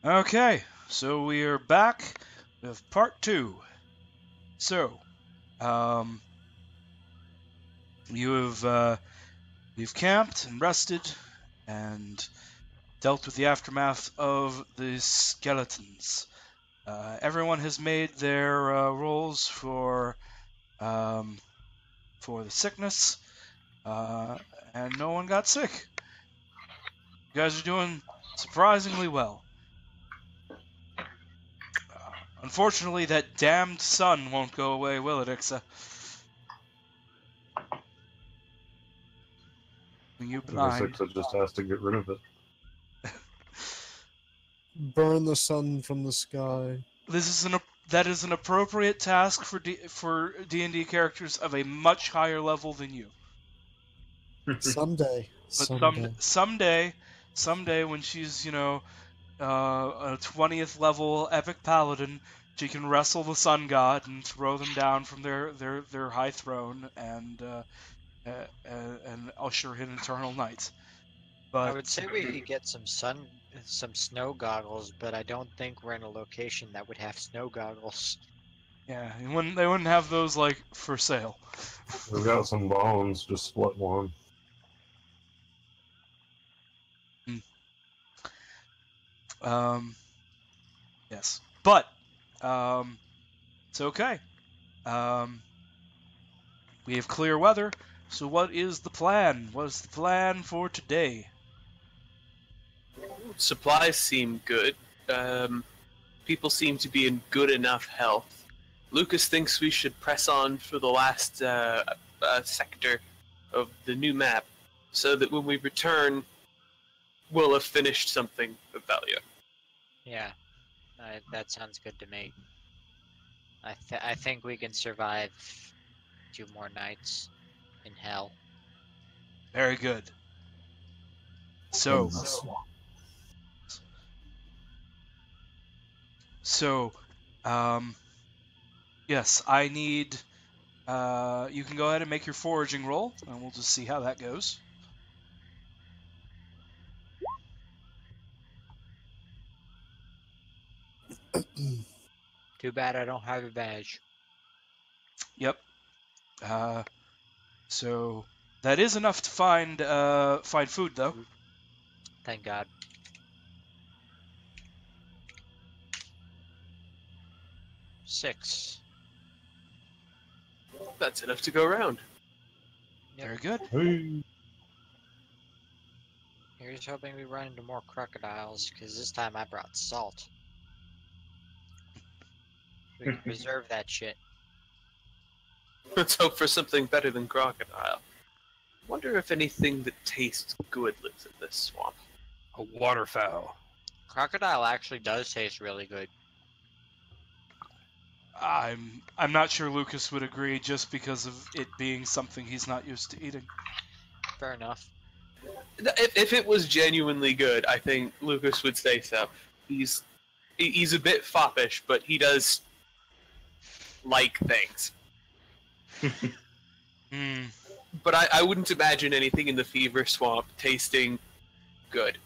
Okay, so we are back with part 2. So, um, you have you've camped and rested and dealt with the aftermath of the skeletons. Everyone has made their rolls um, for the sickness, and no one got sick. You guys are doing surprisingly well. Unfortunately, that damned sun won't go away, will it, Ixa? You I guess blind. Ixa just has to get rid of it. Burn the sun from the sky. That is an appropriate task for D&D characters of a much higher level than you. Someday. But Someday. someday when she's a 20th level epic paladin, she can wrestle the sun god and throw them down from their high throne and usher in eternal night. I But would say we could get some snow goggles, but I don't think we're in a location that would have snow goggles. yeah, they wouldn't have those like for sale. We've got some bones, just split one. Yes, but it's okay. Um, we have clear weather. So what is the plan? What is the plan for today? Supplies seem good. People seem to be in good enough health. Lucas thinks we should press on for the last sector of the new map, so that when we return, we'll have finished something of value. Yeah, that sounds good to me. I think we can survive 2 more nights in hell. Very good. So, yes, I need. You can go ahead and make your foraging roll, and we'll just see how that goes. Too bad I don't have a badge. Yep. So that is enough to find food, though. Thank God. Six. That's enough to go around. Yep. Very good. Hey. Here's hoping we run into more crocodiles, because this time I brought salt. We can preserve that shit. Let's hope for something better than crocodile. Wonder if anything that tastes good lives in this swamp. A waterfowl. Crocodile actually does taste really good. I'm not sure Lucas would agree just because of it being something he's not used to eating. Fair enough. If it was genuinely good, I think Lucas would say so. He's a bit foppish, but he does like things. But I wouldn't imagine anything in the Fever Swamp tasting good.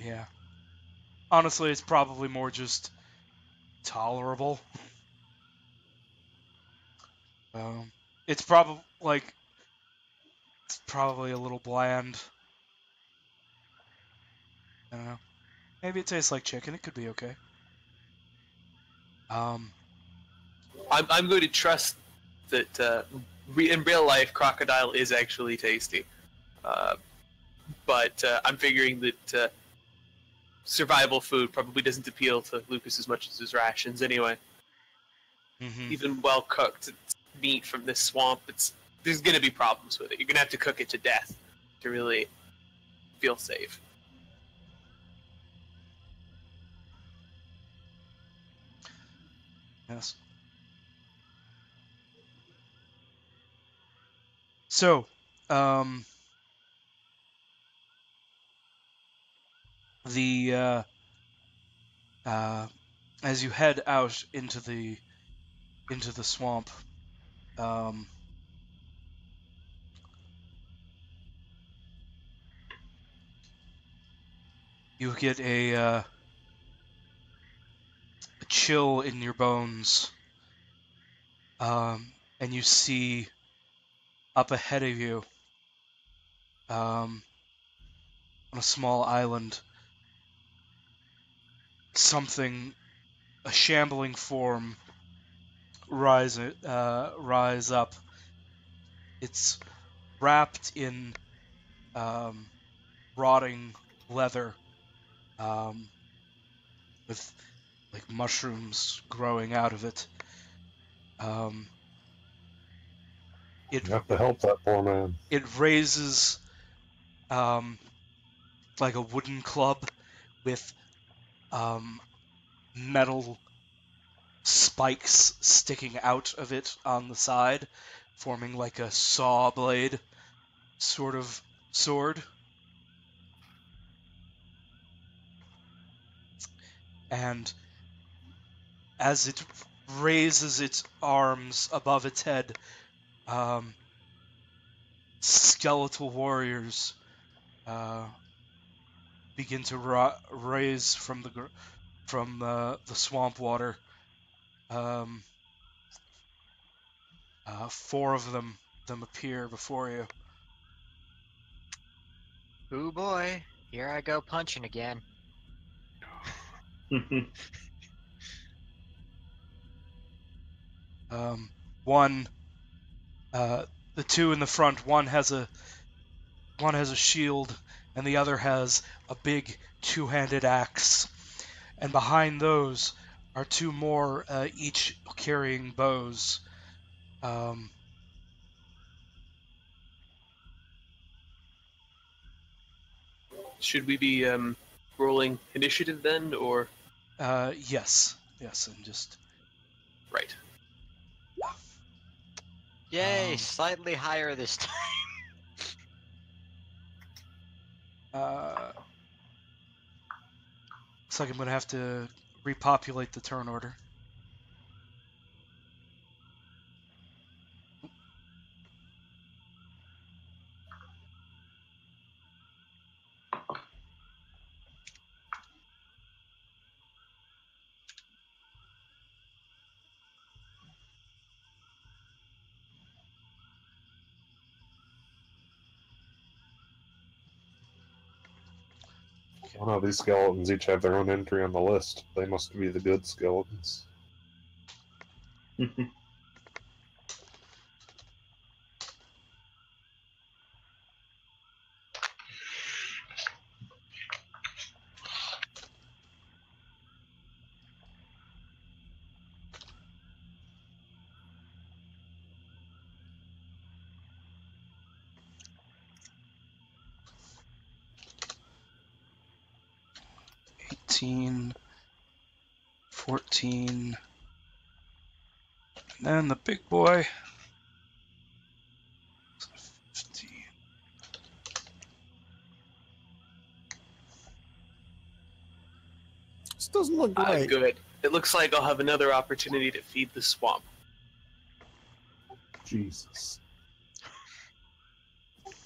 Yeah. Honestly, it's probably more just tolerable. It's probably a little bland. I don't know. Maybe it tastes like chicken. It could be okay. I'm going to trust that in real life, crocodile is actually tasty. But I'm figuring that survival food probably doesn't appeal to Lucas as much as his rations anyway. Mm-hmm. Even well cooked meat from this swamp, there's going to be problems with it. You're going to have to cook it to death to really feel safe. Yes. So, as you head out into the swamp, you get a chill in your bones. And you see up ahead of you, on a small island, a shambling form rise up. It's wrapped in rotting leather, with like mushrooms growing out of it. It You have to help that poor man. it raises like a wooden club with metal spikes sticking out of it on the side, forming like a saw blade sort of sword. And as it raises its arms above its head, skeletal warriors begin to raise from the swamp water. 4 of them appear before you. Ooh boy, here I go punching again. One, the 2 in the front, one has a shield, and the other has a big 2-handed axe. And behind those are 2 more, each carrying bows. Should we be rolling initiative then, or Yes, and just right? Yay, slightly higher this time. looks like I'm gonna have to repopulate the turn order. Well, no, these skeletons each have their own entry on the list. They must be the good skeletons. 18, 14, and then the big boy. 15. This doesn't look great. Good. It looks like I'll have another opportunity to feed the swamp. Jesus.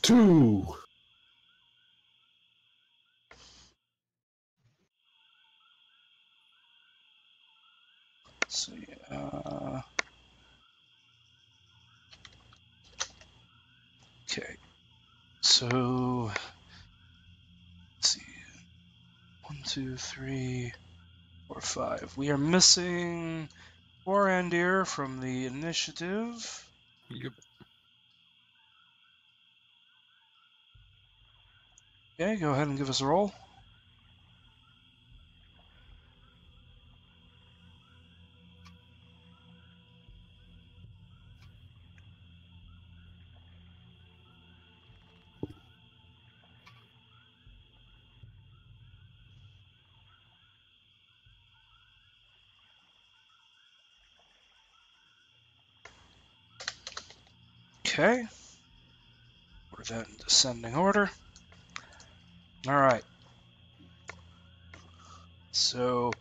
2! So okay. So let's see. 1, 2, 3, 4, 5. We are missing Orandir from the initiative. Yep. Okay, go ahead and give us a roll. Okay. Order that in descending order. Alright. So,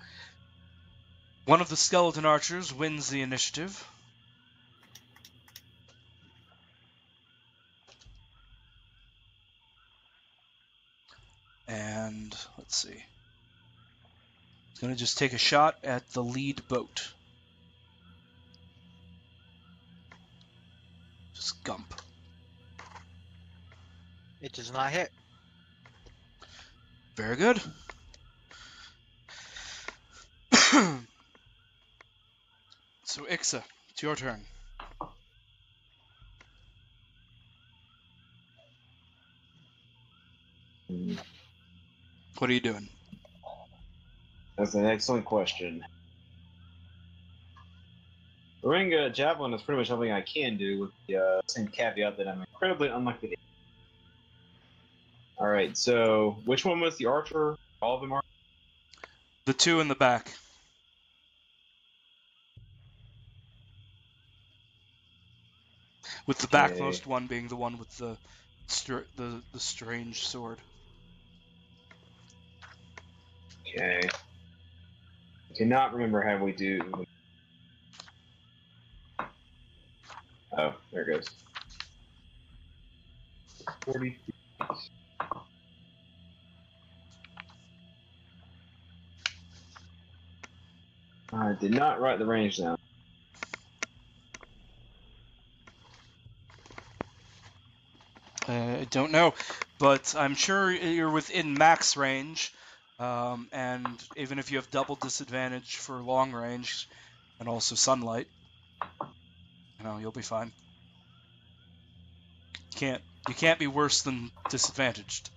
one of the skeleton archers wins the initiative. And, let's see. He's going to just take a shot at the lead boat. Just Gump. It does not hit. Very good. So, Ixa, it's your turn. What are you doing? That's an excellent question. Throwing a javelin is pretty much something I can do, with the same caveat that I'm incredibly unlikely to. Alright, so which one was the archer? All of them are? The two in the back. With the Okay. backmost one being the one with the strange sword. Okay. I cannot remember how we do. Oh, there it goes. 40 feet. I did not write the range down. I don't know, but I'm sure you're within max range, and even if you have double disadvantage for long range, and also sunlight, you'll be fine. You can't be worse than disadvantaged.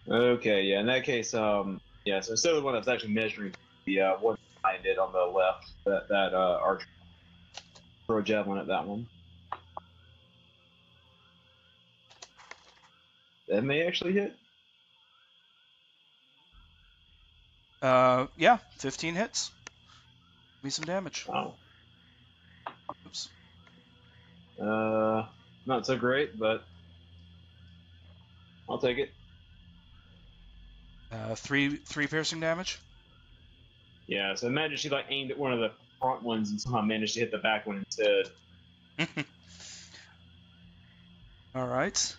Okay, yeah, in that case, yeah, so instead of the one that's actually measuring the one I did on the left, that archer, throw a javelin at that one. That may actually hit. Yeah, 15 hits. Give me some damage. Oh. Oops. Not so great, but I'll take it. 3 piercing damage. Yeah, so imagine she aimed at one of the front ones and somehow managed to hit the back one instead. All right.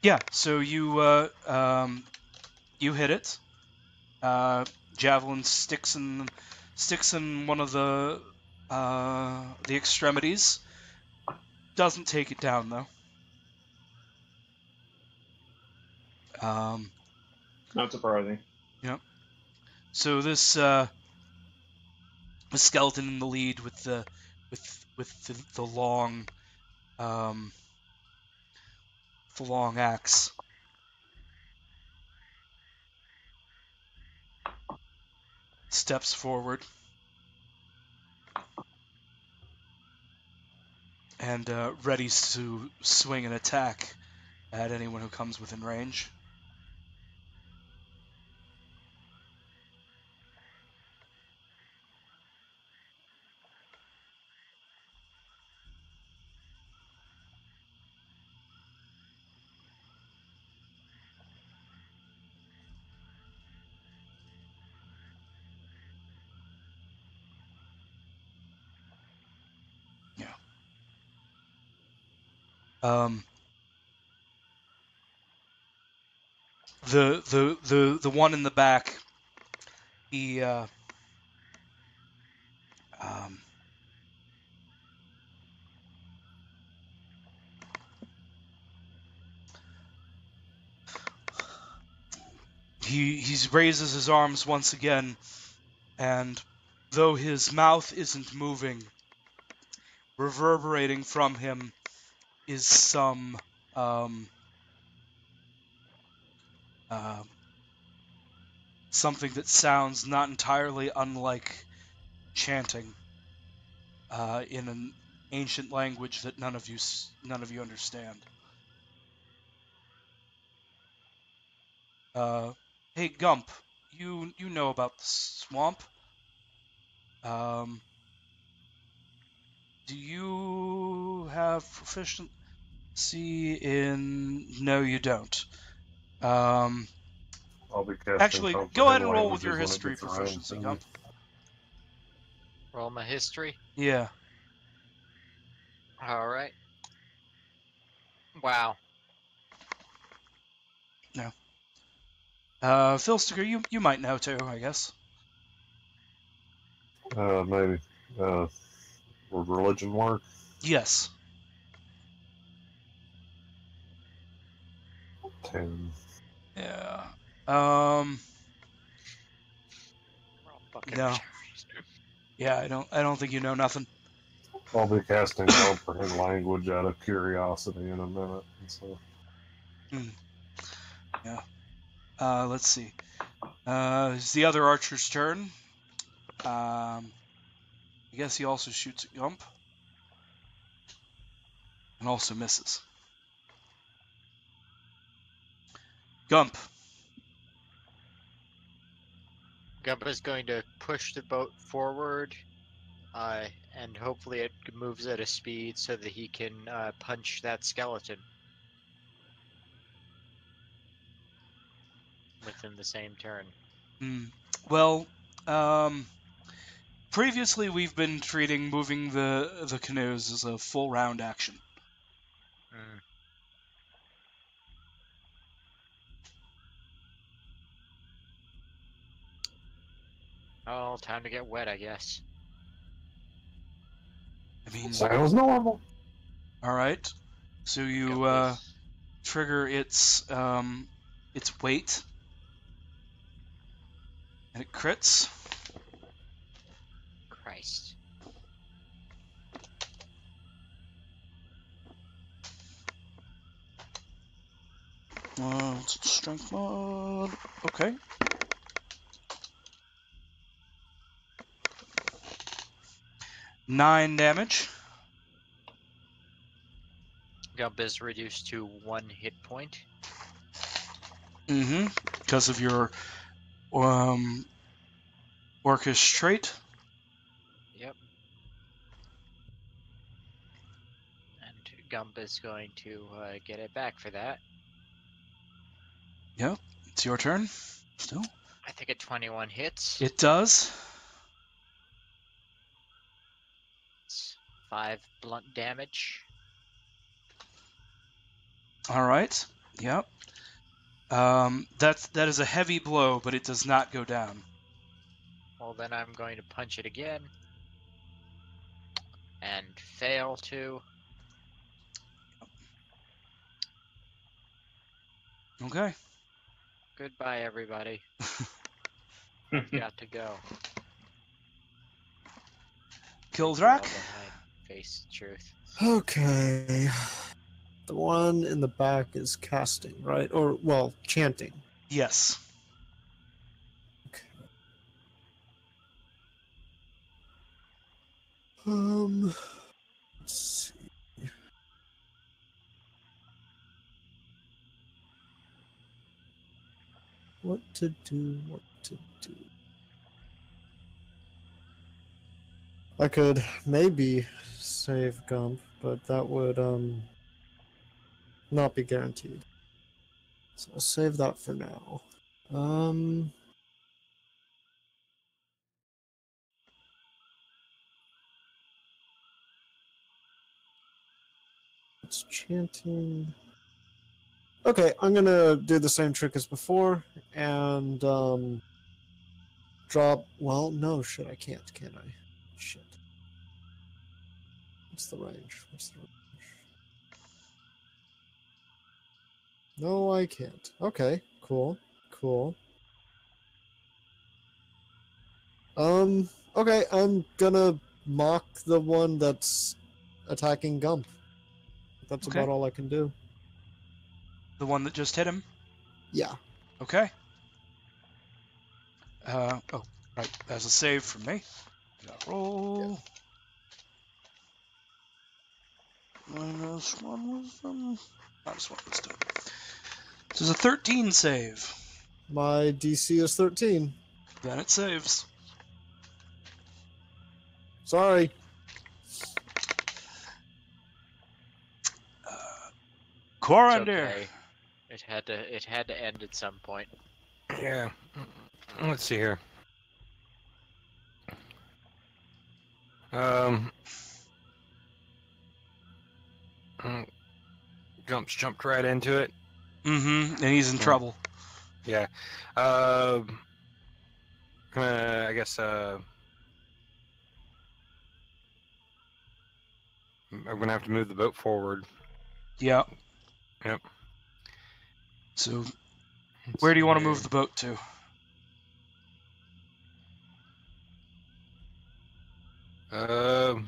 Yeah, so you hit it. Javelin sticks in one of the extremities. Doesn't take it down though. Not surprising. Yep. So this the skeleton in the lead with the long axe. Steps forward and readies to swing an attack at anyone who comes within range. The one in the back, he he raises his arms once again, and though his mouth isn't moving, reverberating from him is some something that sounds not entirely unlike chanting in an ancient language that none of you understand. Hey Gump, you know about the swamp. Do you have proficiency in? No, you don't. I'll be casting Actually, go ahead and roll with your history proficiency, Gump. Roll my history. Yeah. All right. Wow. Philsticker, you might know too, I guess. Maybe. Would religion work? Yes. 10. Yeah. We're all fucking No. retarded. Yeah, I don't think you know nothing. I'll be casting comprehend language out of curiosity in a minute. So. Let's see. It's the other archer's turn. I guess he also shoots at Gump. And also misses. Gump. Gump is going to push the boat forward, and hopefully it moves at a speed so that he can punch that skeleton within the same turn. Well, previously we've been treating moving the canoes as a full round action. Oh, time to get wet, I guess. I mean, Sounds normal. all right. So you Gump is- trigger its weight, and it crits. Christ. It's strength mod. Okay. Nine damage. Gump is reduced to 1 hit point. Because of your orcish trait. Yep. And Gump is going to get it back for that. Yep. It's your turn. Still. I think a 21 hits. It does. It's 5 blunt damage. All right. Yep. That is a heavy blow, but it does not go down. Well, then I'm going to punch it again. And fail to. Okay. Goodbye, everybody. I've got to go. Kildrak. Face the truth. Okay. The one in the back is casting, right? Or, well, chanting. Yes. Let's see. What to do, what to do. I could maybe save Gump, but that would not be guaranteed. So I'll save that for now. It's chanting. Okay, I'm gonna do the same trick as before and drop. Well, no, shit, I can't, can I? Shit. What's the range? No, I can't. Okay, cool. Okay, I'm gonna mock the one that's attacking Gump. That's Okay. about all I can do. The one that just hit him. Yeah. Okay. Oh, right. That's a save from me. Gotta roll. Minus one wisdom. Minus one wisdom. This is a 13 save. My DC is 13. Then it saves. Sorry. Corander. Okay. It had to end at some point. Yeah. Let's see here. Mm, jumped right into it. Mm-hmm. And he's in trouble. Yeah. I guess I'm gonna have to move the boat forward. Yep. Yep. So, where do you want to move the boat to? Let's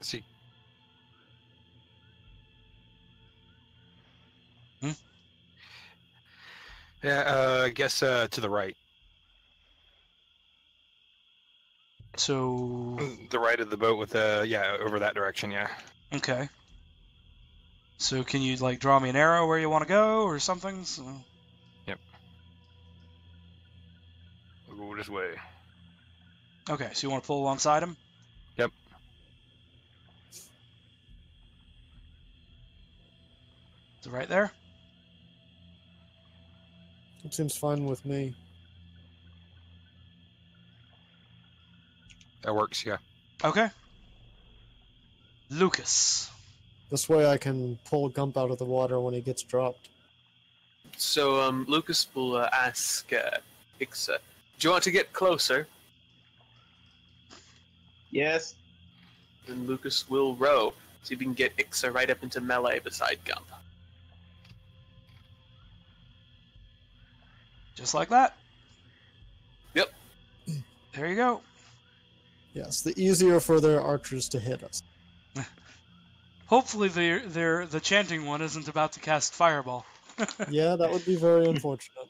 see. Yeah, I guess to the right. So, The right of the boat with yeah, over that direction, yeah. okay. So, can you like draw me an arrow where you want to go or something? So... We'll go this way. Okay, so you want to pull alongside him? Yep. So right there? It seems fine with me. That works, yeah. Okay. Lucas. This way I can pull Gump out of the water when he gets dropped. So Lucas will ask Ixa, do you want to get closer? Yes. And Lucas will row, so you can get Ixa right up into melee beside Gump. Just like that. Yep. There you go. Yes, the easier for their archers to hit us. Hopefully the chanting one isn't about to cast fireball. Yeah, that would be very unfortunate.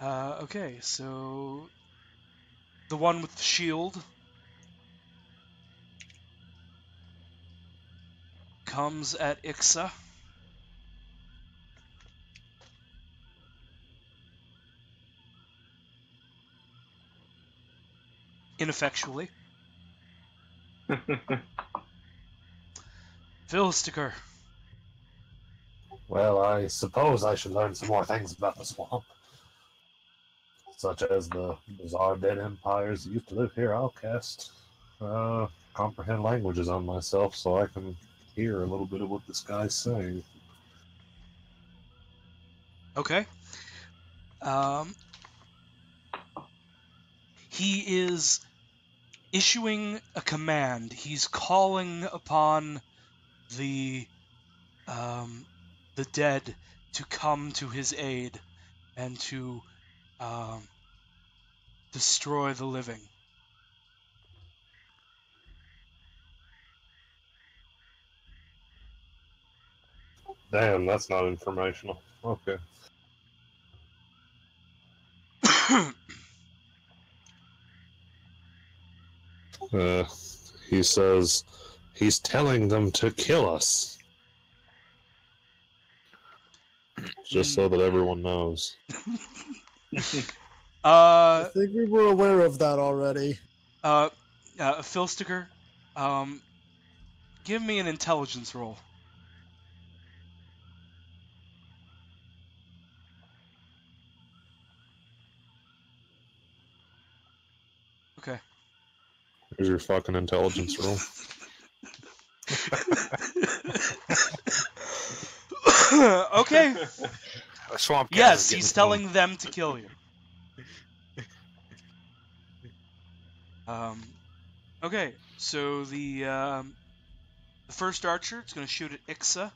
Okay, so the one with the shield comes at Ixa. Ineffectually. Philsticker. Well, I suppose I should learn some more things about the swamp. Such as the bizarre dead empires that used to live here. I'll cast comprehend languages on myself so I can hear a little bit of what this guy's saying. Okay. He is issuing a command. He's calling upon the dead to come to his aid and to destroy the living. Damn, that's not informational. Okay. He says he's telling them to kill us. Just so that everyone knows. I think we were aware of that already. Philsticker, give me an intelligence roll. Okay. Here's your fucking intelligence roll. Okay. A swamp cat is Yes, getting he's some- telling them to kill you. Okay, so the first archer is going to shoot at Ixa.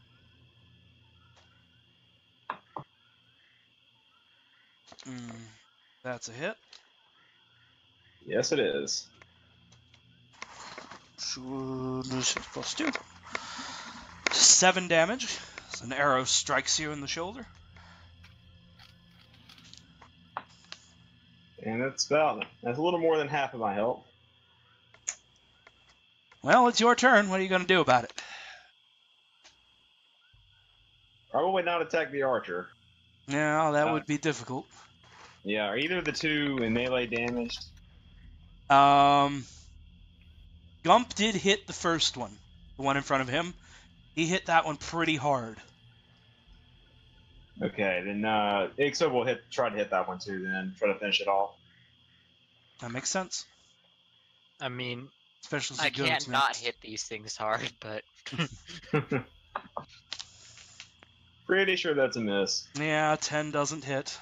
That's a hit. Yes, it is. Plus 2. 7 damage. So an arrow strikes you in the shoulder. And that's a little more than half of my health. Well, it's your turn. What are you going to do about it? Probably not attack the archer. Yeah, that would be difficult. Yeah, are either of the two in melee damaged? Gump did hit the first one, the one in front of him. He hit that one pretty hard. Okay, then Ixo will try to hit that one too. Then try to finish it off. That makes sense. I mean, Especially I as you go can't to not hit these things hard, but Pretty sure that's a miss. Yeah, 10 doesn't hit.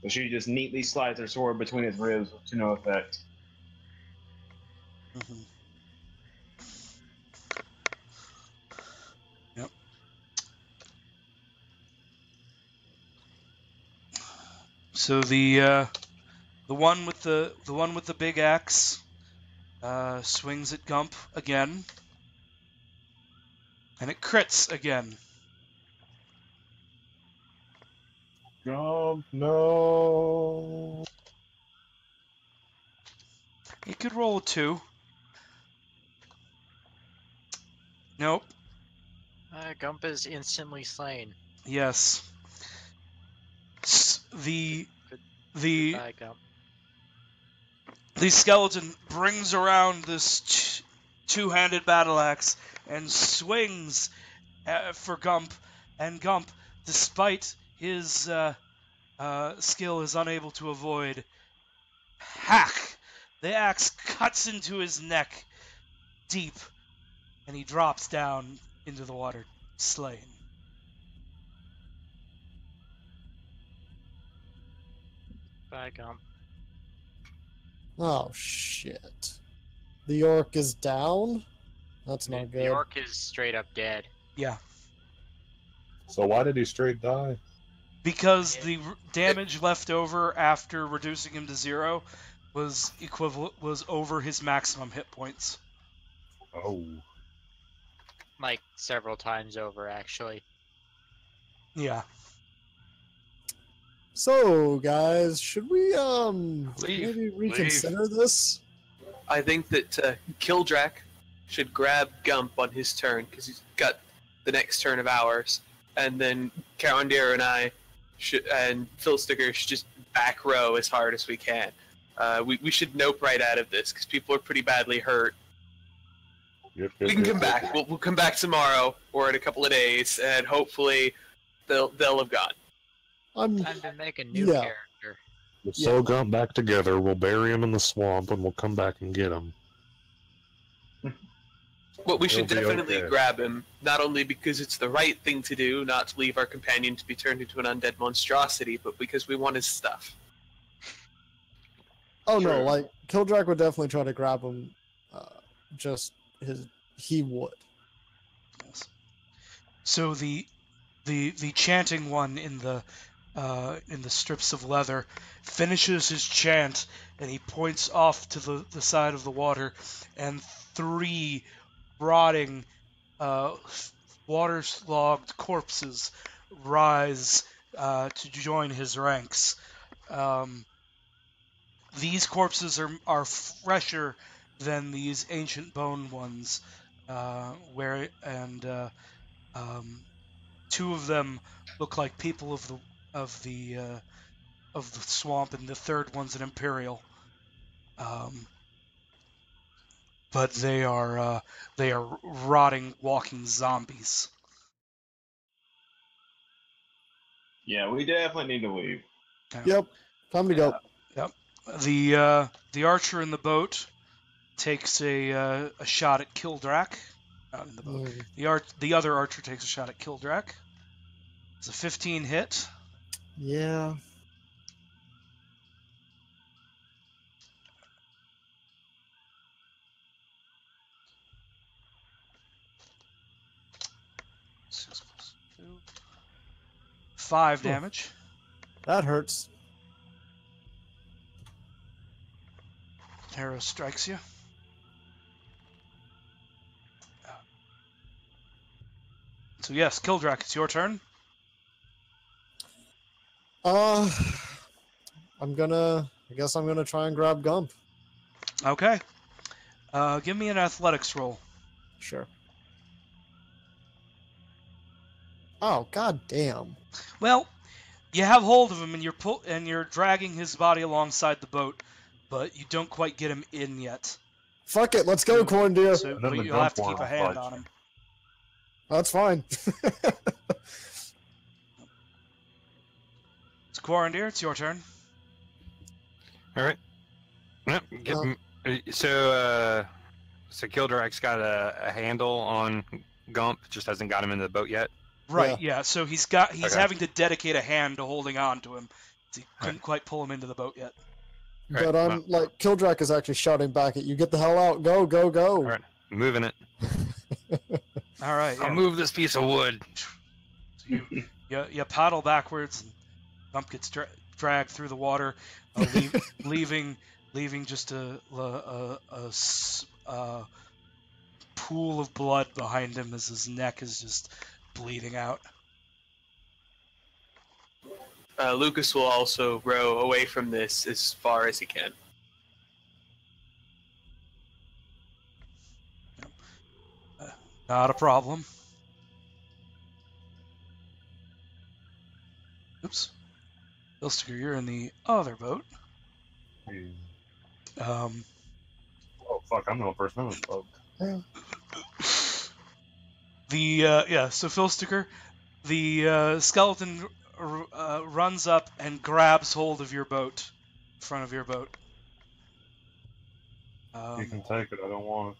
So she just neatly slides her sword between his ribs to no effect. Mm-hmm. Yep. So the one with the big axe swings at Gump again, and it crits again. Jump, no. It could roll a 2. Nope. Gump is instantly slain. Yes. The Goodbye, Gump. the skeleton brings around this two-handed battle axe and swings for Gump, and Gump, despite his skill, is unable to avoid. Hack! The axe cuts into his neck deep, and he drops down into the water, slain. Bye, Gump. Oh shit. The orc is down? That's not The good. orc is straight up dead. Yeah. So why did he straight die? Because the damage left over after reducing him to 0 was over his maximum hit points. Oh. Like, several times over, actually. Yeah. So, guys, should we Leave. maybe reconsider this? I think that Kildrak should grab Gump on his turn because he's got the next turn of ours, and then Carandir and I and Phil Sticker should just back row as hard as we can. We should nope right out of this because people are pretty badly hurt. Yep, We can come back. We'll come back tomorrow or in a couple of days, and hopefully they'll have gone. Time to make a new character. Let's all come back together. We'll bury him in the swamp, and we'll come back and get him. But we should It'll be definitely okay. grab him, not only because it's the right thing to do, not to leave our companion to be turned into an undead monstrosity, but because we want his stuff. Oh no, True. like Kildrak would definitely try to grab him. He would. Yes. So the chanting one in the strips of leather finishes his chant, and he points off to the side of the water, and 3 rotting, water-slogged corpses rise to join his ranks. These corpses are fresher than these ancient bone ones, 2 of them look like people of the swamp, and the third one's an Imperial. But they are rotting, walking zombies. Yeah, we definitely need to leave. Yep. Time to go. The archer in the boat takes a shot at Kildrak. Not in the boat. The other archer takes a shot at Kildrak. It's a 15 hit. Yeah. Six plus 2. 5 damage. That hurts. Arrow strikes you. So yes, Kildrak, it's your turn. I guess I'm gonna try and grab Gump. Okay. Give me an athletics roll. Sure. Oh, god damn. Well, you have hold of him, and you're dragging his body alongside the boat, but you don't quite get him in yet. Fuck it, let's go, corn deer. So And then the you'll have to Gump keep a one hand will on him. That's fine. So Quarandir, it's your turn. All right. Yep. So Kildrak's got a handle on Gump, just hasn't got him into the boat yet. Right, yeah. So he's Okay. having to dedicate a hand to holding on to him. He couldn't Right. quite pull him into the boat yet. Right, But I'm like, Kildrak is actually shouting back at you, "Get the hell out! Go, go, go!" All right, moving it. All right, I'll yeah. move this piece of wood. So you paddle backwards, and Gump gets dragged through the water, leaving just a pool of blood behind him as his neck is just bleeding out. Lucas will also row away from this as far as he can. Not a problem. Oops. Ilstiger, you're in the other boat. Oh fuck! I'm the only person in this boat. So Filsticker, the skeleton runs up and grabs hold of your boat, front of your boat. You can take it. I don't want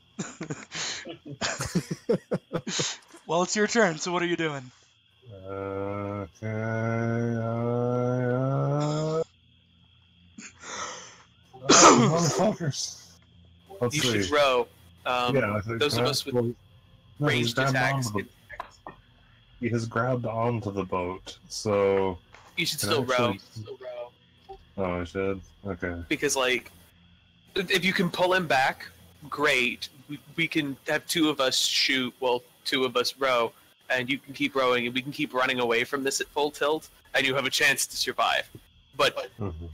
Well, it's your turn. So what are you doing? it. Okay. Motherfuckers. Let's You see. should row. Yeah, I think those of us with ranged attacks. He has grabbed onto the boat, so. You should Can still I row. actually- Oh, I should? Okay. Because, like, if you can pull him back, great. We can have two of us shoot while two of us row, and you can keep rowing, and we can keep running away from this at full tilt, and you have a chance to survive. But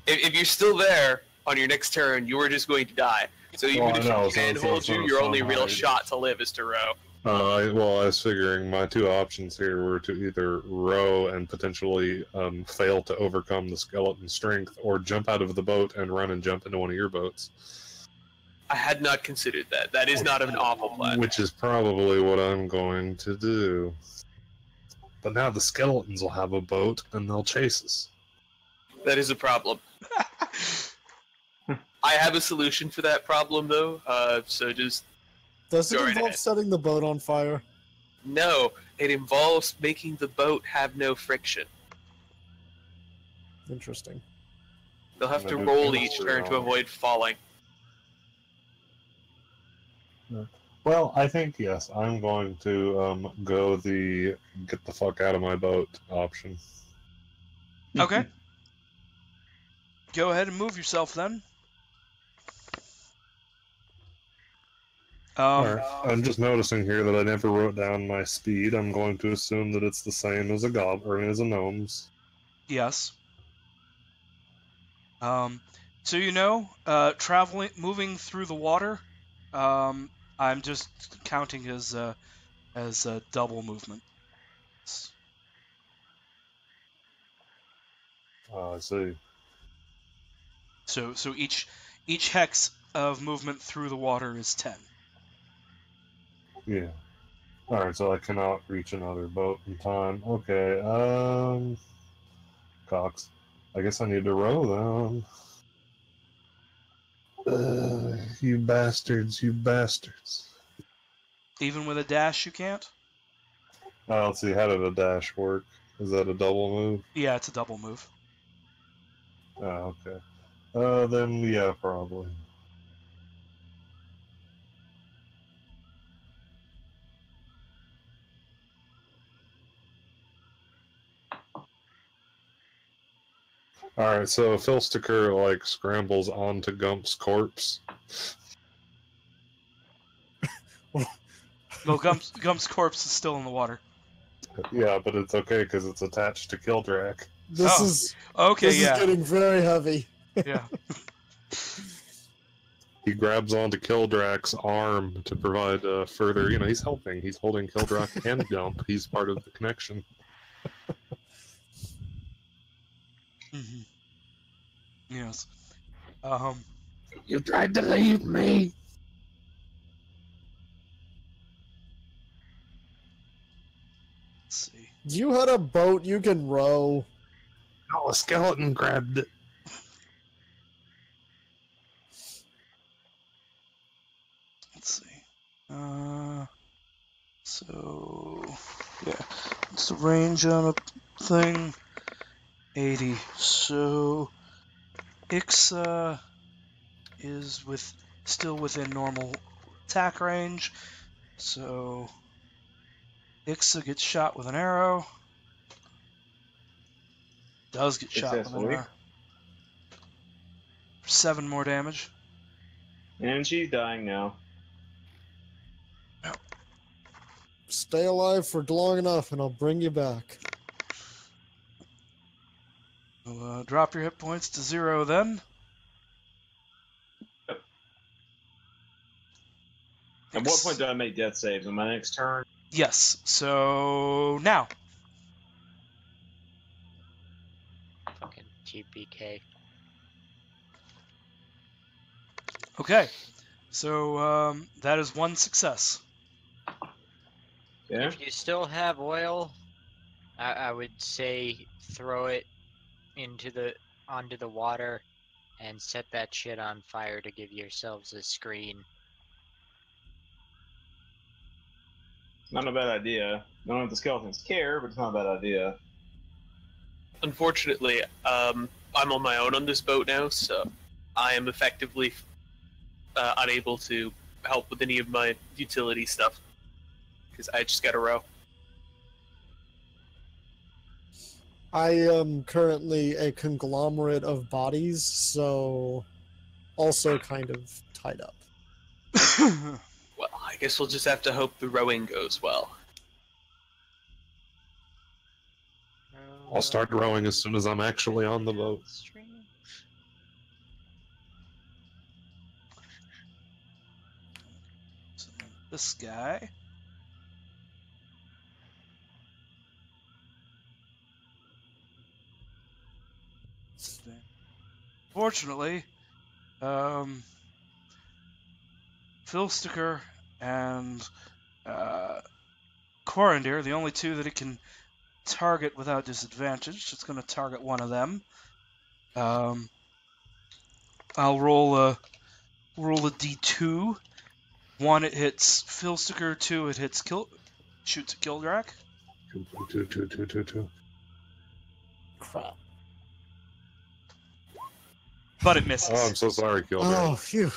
if you're still there on your next turn, you are just going to die. So even Well, I if know, you can hold you, your only real shot to live is to row. I was figuring my two options here were to either row and potentially fail to overcome the skeleton strength, or jump out of the boat and run and jump into one of your boats. I had not considered that. That is not an awful plan. Which is probably what I'm going to do. But now the skeletons will have a boat and they'll chase us. That is a problem. I have a solution for that problem, though. So just Does it Go right involve ahead. setting the boat on fire? no. It involves making the boat have no friction. Interesting. They'll have I'm to gonna do roll each chemistry turn to wrong. avoid falling. Well, I think, yes, I'm going to go the get the fuck out of my boat option. Okay. Go ahead and move yourself then. Alright, I'm just noticing here that I never wrote down my speed. I'm going to assume that it's the same as a goblin, as a gnome's. Yes. So moving through the water. I'm just counting as a double movement. Oh, I see. So each hex of movement through the water is 10. Yeah. Alright, so I cannot reach another boat in time. Okay, Cox. I guess I need to row then. You bastards, you bastards. Even with a dash, you can't. Let's see, how did a dash work? Is that a double move? Yeah, it's a double move. Oh, okay. Then yeah, probably. Alright, so Filsticker, like, scrambles onto Gump's corpse. No, Gump's corpse is still in the water. Yeah, but it's okay, because it's attached to Kildrak. This Oh. is Okay, this yeah, is getting very heavy. yeah. He grabs onto Kildrak's arm to provide further, he's helping. He's holding Kildrak and Gump. He's part of the connection. Mm-hmm. Yes. You tried to leave me! Let's see. You had a boat you can row. Oh, a skeleton grabbed it. Let's see. So yeah, what's the range on a thing? 80. So Ixa is still within normal attack range. So Ixa gets shot with an arrow. Does get shot with an Successfully. arrow. 7 more damage. And she's dying now. Stay alive for long enough, and I'll bring you back. We'll drop your hit points to 0 then. At what point do I make death saves? On my next turn? Yes. So now. Fucking GPK. Okay. So that is 1 success. Yeah. If you still have oil, I would say throw it onto the water and set that shit on fire to give yourselves a screen. Not a bad idea. I don't know if the skeletons care, but it's not a bad idea. Unfortunately, I'm on my own on this boat now, so I am effectively unable to help with any of my utility stuff because I just got to row. I am currently a conglomerate of bodies, so also kind of tied up. Well, I guess we'll just have to hope the rowing goes well. I'll start rowing as soon as I'm actually on the boat. So this guy. Fortunately, Filsticker and Corandir, the only two that it can target without disadvantage. It's going to target one of them. I'll roll a d2. 1 it hits Filsticker, 2 it hits shoots at Gildrak. Two. Crap. But it misses. Oh, I'm so sorry, Gilbert. Oh, phew.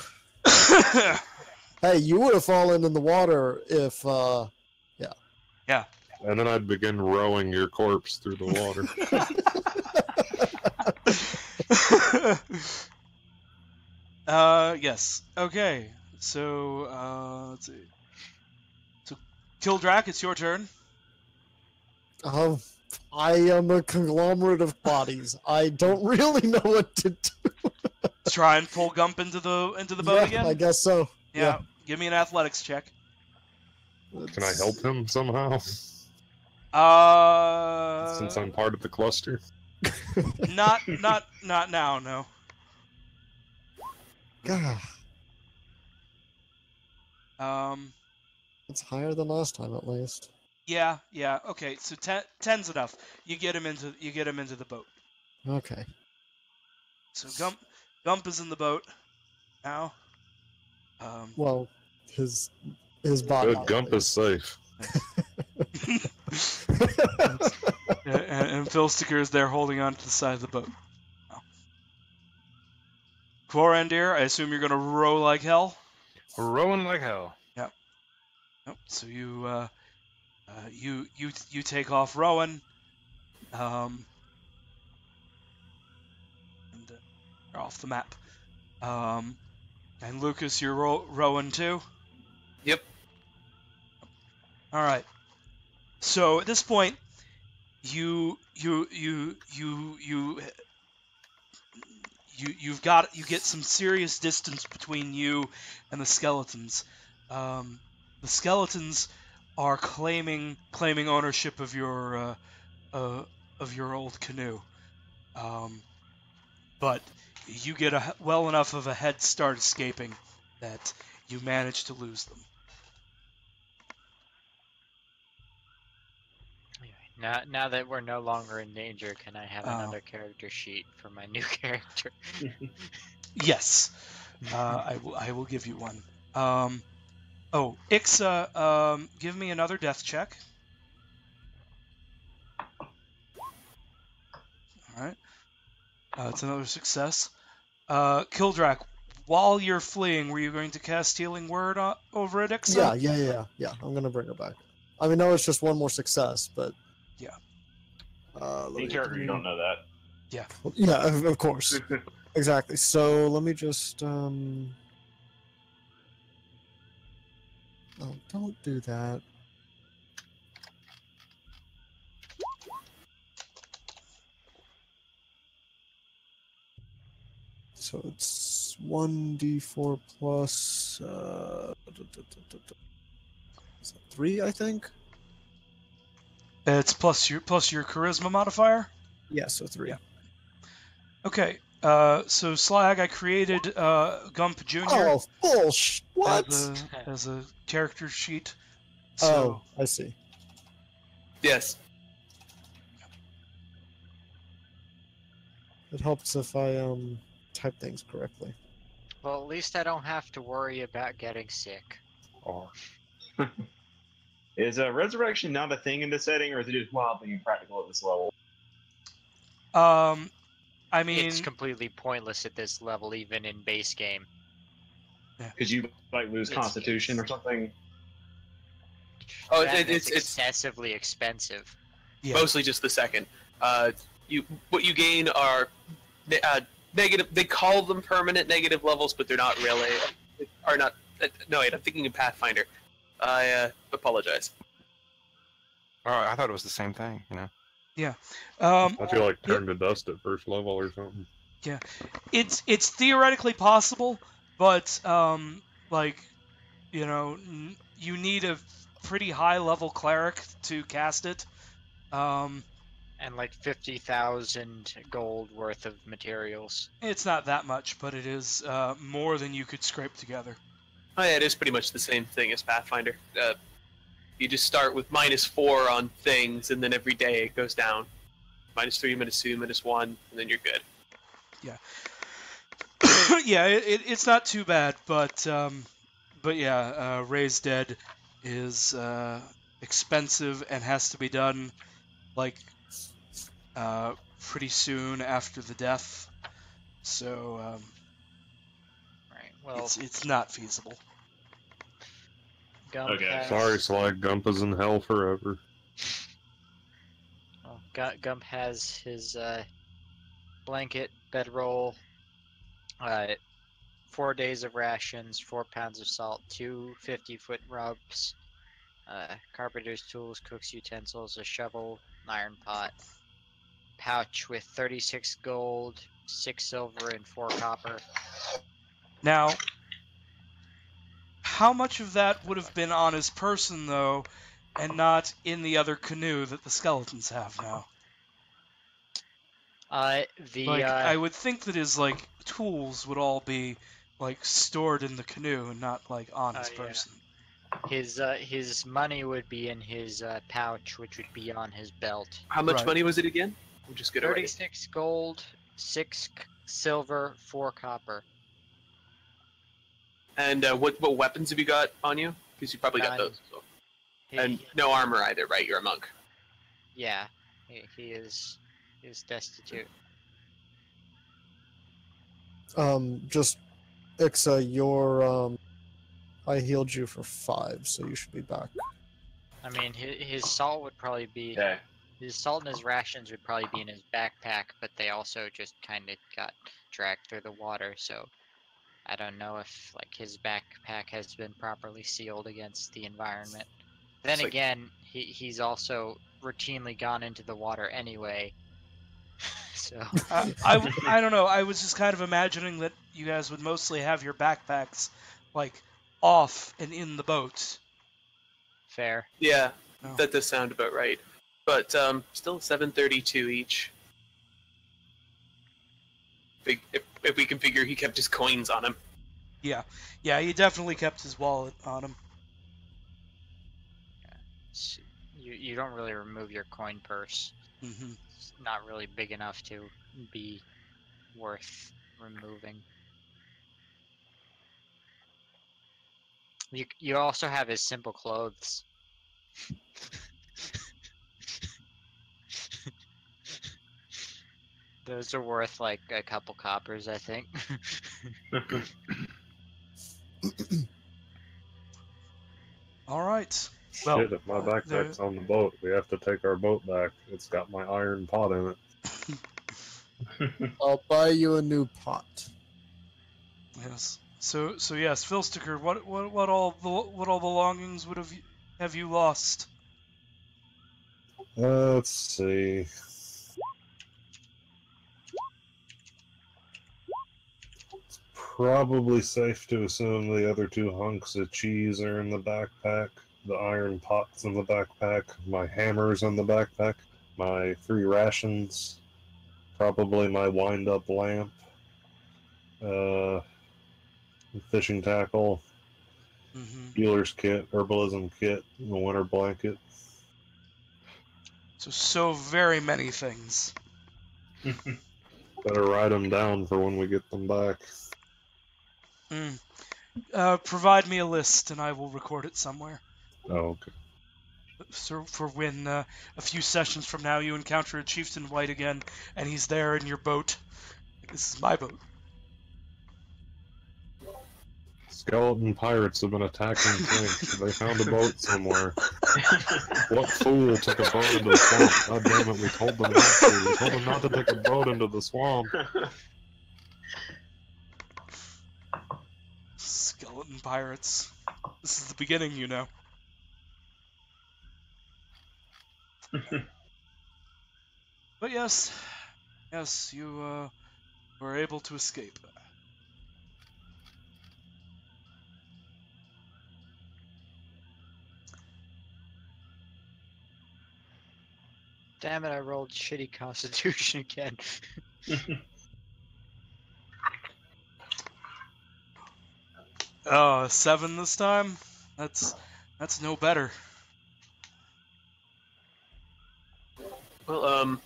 Hey, you would have fallen in the water if, And then I'd begin rowing your corpse through the water. Yes. Okay. So, let's see. So, Gildrak, it's your turn. I am a conglomerate of bodies. I don't really know what to do. Try and pull Gump into the boat again. I guess so. Yeah. Give me an athletics check. Can I help him somehow? Since I'm part of the cluster. Not now. No. God, It's higher than last time at least. Yeah. Okay. So 10's enough. You get him into the boat. Okay. So Gump is in the boat now. Well, his body. Good, Gump is safe. and Filsticker is there holding on to the side of the boat. Oh. Corandir, I assume you're gonna row like hell. We're rowing like hell. Yep. So you take off rowing. And you're off the map. And Lucas, you're rowing too. Yep. All right. So at this point, you get some serious distance between you and the skeletons. The skeletons are claiming ownership of your old canoe, but you get well enough of a head start escaping that you manage to lose them. Alright. Now that we're no longer in danger, can I have Oh. another character sheet for my new character? Yes, I will give you one. Oh, Ixa, give me another death check. All right, it's another success. Kildrak, while you're fleeing, were you going to cast Healing Word over at Ixa? Yeah. I'm gonna bring her back. I mean, no, it's just one more success, but Yeah. In character, you don't know that. Yeah, of course, exactly. So let me just Oh, don't do that. So it's 1d4 plus is that 3, I think. It's plus your charisma modifier. Yeah, so 3. Yeah. Okay. So Slag, I created Gump Jr. Oh, bullshit! What? as a character sheet. Oh, So I see. Yes. It helps if I type things correctly. Well, at least I don't have to worry about getting sick. Or Is resurrection not a thing in this setting, or is it just wildly impractical at this level? I mean, It's completely pointless at this level, even in base game. Because you like lose It's- Constitution or something. Oh, That is it's excessively expensive. yeah. mostly just the second. What you gain are negative. They call them permanent negative levels, but they're not really. Are not. No, wait. I'm thinking of Pathfinder. I apologize. Oh, I thought it was the same thing. You know. I feel like turn to dust at first level or something. It's theoretically possible, but like, you know, you need a pretty high level cleric to cast it. And like 50,000 gold worth of materials. It's not that much, but it is more than you could scrape together. Oh, yeah, it is pretty much the same thing as Pathfinder. You just start with -4 on things, and then every day it goes down. -3, -2, -1, and then you're good. Yeah, it's not too bad, but yeah, Raise Dead is expensive and has to be done like pretty soon after the death. So Right. Well, it's not feasible. Gump Okay. has, Sorry, Slag, Gump is in hell forever. well, Gump has his blanket, bedroll, 4 days of rations, 4 pounds of salt, 2 50-foot rubs, carpenter's tools, cook's utensils, a shovel, an iron pot, pouch with 36 gold, 6 silver, and 4 copper. Now, how much of that would have been on his person though, and not in the other canoe that the skeletons have now? The I would think that his like tools would all be like stored in the canoe and not like on his yeah. person. his money would be in his pouch, which would be on his belt. How much Right. money was it again? We'll just get it ready. 36 gold, 6 silver, 4 copper. And what weapons have you got on you? Because you probably got None. those. So. He- And no armor either, right? You're a monk. yeah, he is destitute. Just Ixa, your I healed you for 5, so you should be back. I mean, his salt would probably be Okay. his salt and his rations would probably be in his backpack, but they also just kind of got dragged through the water. So I don't know if like his backpack has been properly sealed against the environment. Then It's like- again, he's also routinely gone into the water anyway. So I don't know. I was just kind of imagining that you guys would mostly have your backpacks like off and in the boat. fair. Yeah, No. that does sound about right. But still 732 each. If we can figure he kept his coins on him. Yeah, he definitely kept his wallet on him. you don't really remove your coin purse. Mm-hmm. It's not really big enough to be worth removing. You also have his simple clothes. Those are worth like a couple coppers, I think. All right. Well, Shit, if my backpack's on the boat, we have to take our boat back. It's got my iron pot in it. I'll buy you a new pot. Yes. So yes, Philsticker, what all the belongings would have you lost? Let's see. It's probably safe to assume the other 2 hunks of cheese are in the backpack. The iron pot's in the backpack. My hammer's in the backpack. My 3 rations. Probably my wind-up lamp. Fishing tackle. Mm-hmm. Healer's kit. Herbalism kit. And the winter blanket. So very many things. Better write them down for when we get them back. Provide me a list, and I will record it somewhere. Oh, okay. So for when a few sessions from now you encounter a Chieftain White again, and he's there in your boat. This is my boat. Skeleton pirates have been attacking Flink. They found a boat somewhere. What fool took a boat into the swamp? God damn it, we told them not to. We told them not to take a boat into the swamp. Skeleton pirates. This is the beginning, you know. But yes, you were able to escape. Damn it, I rolled shitty constitution again. Oh, 7 this time? That's no better. Well,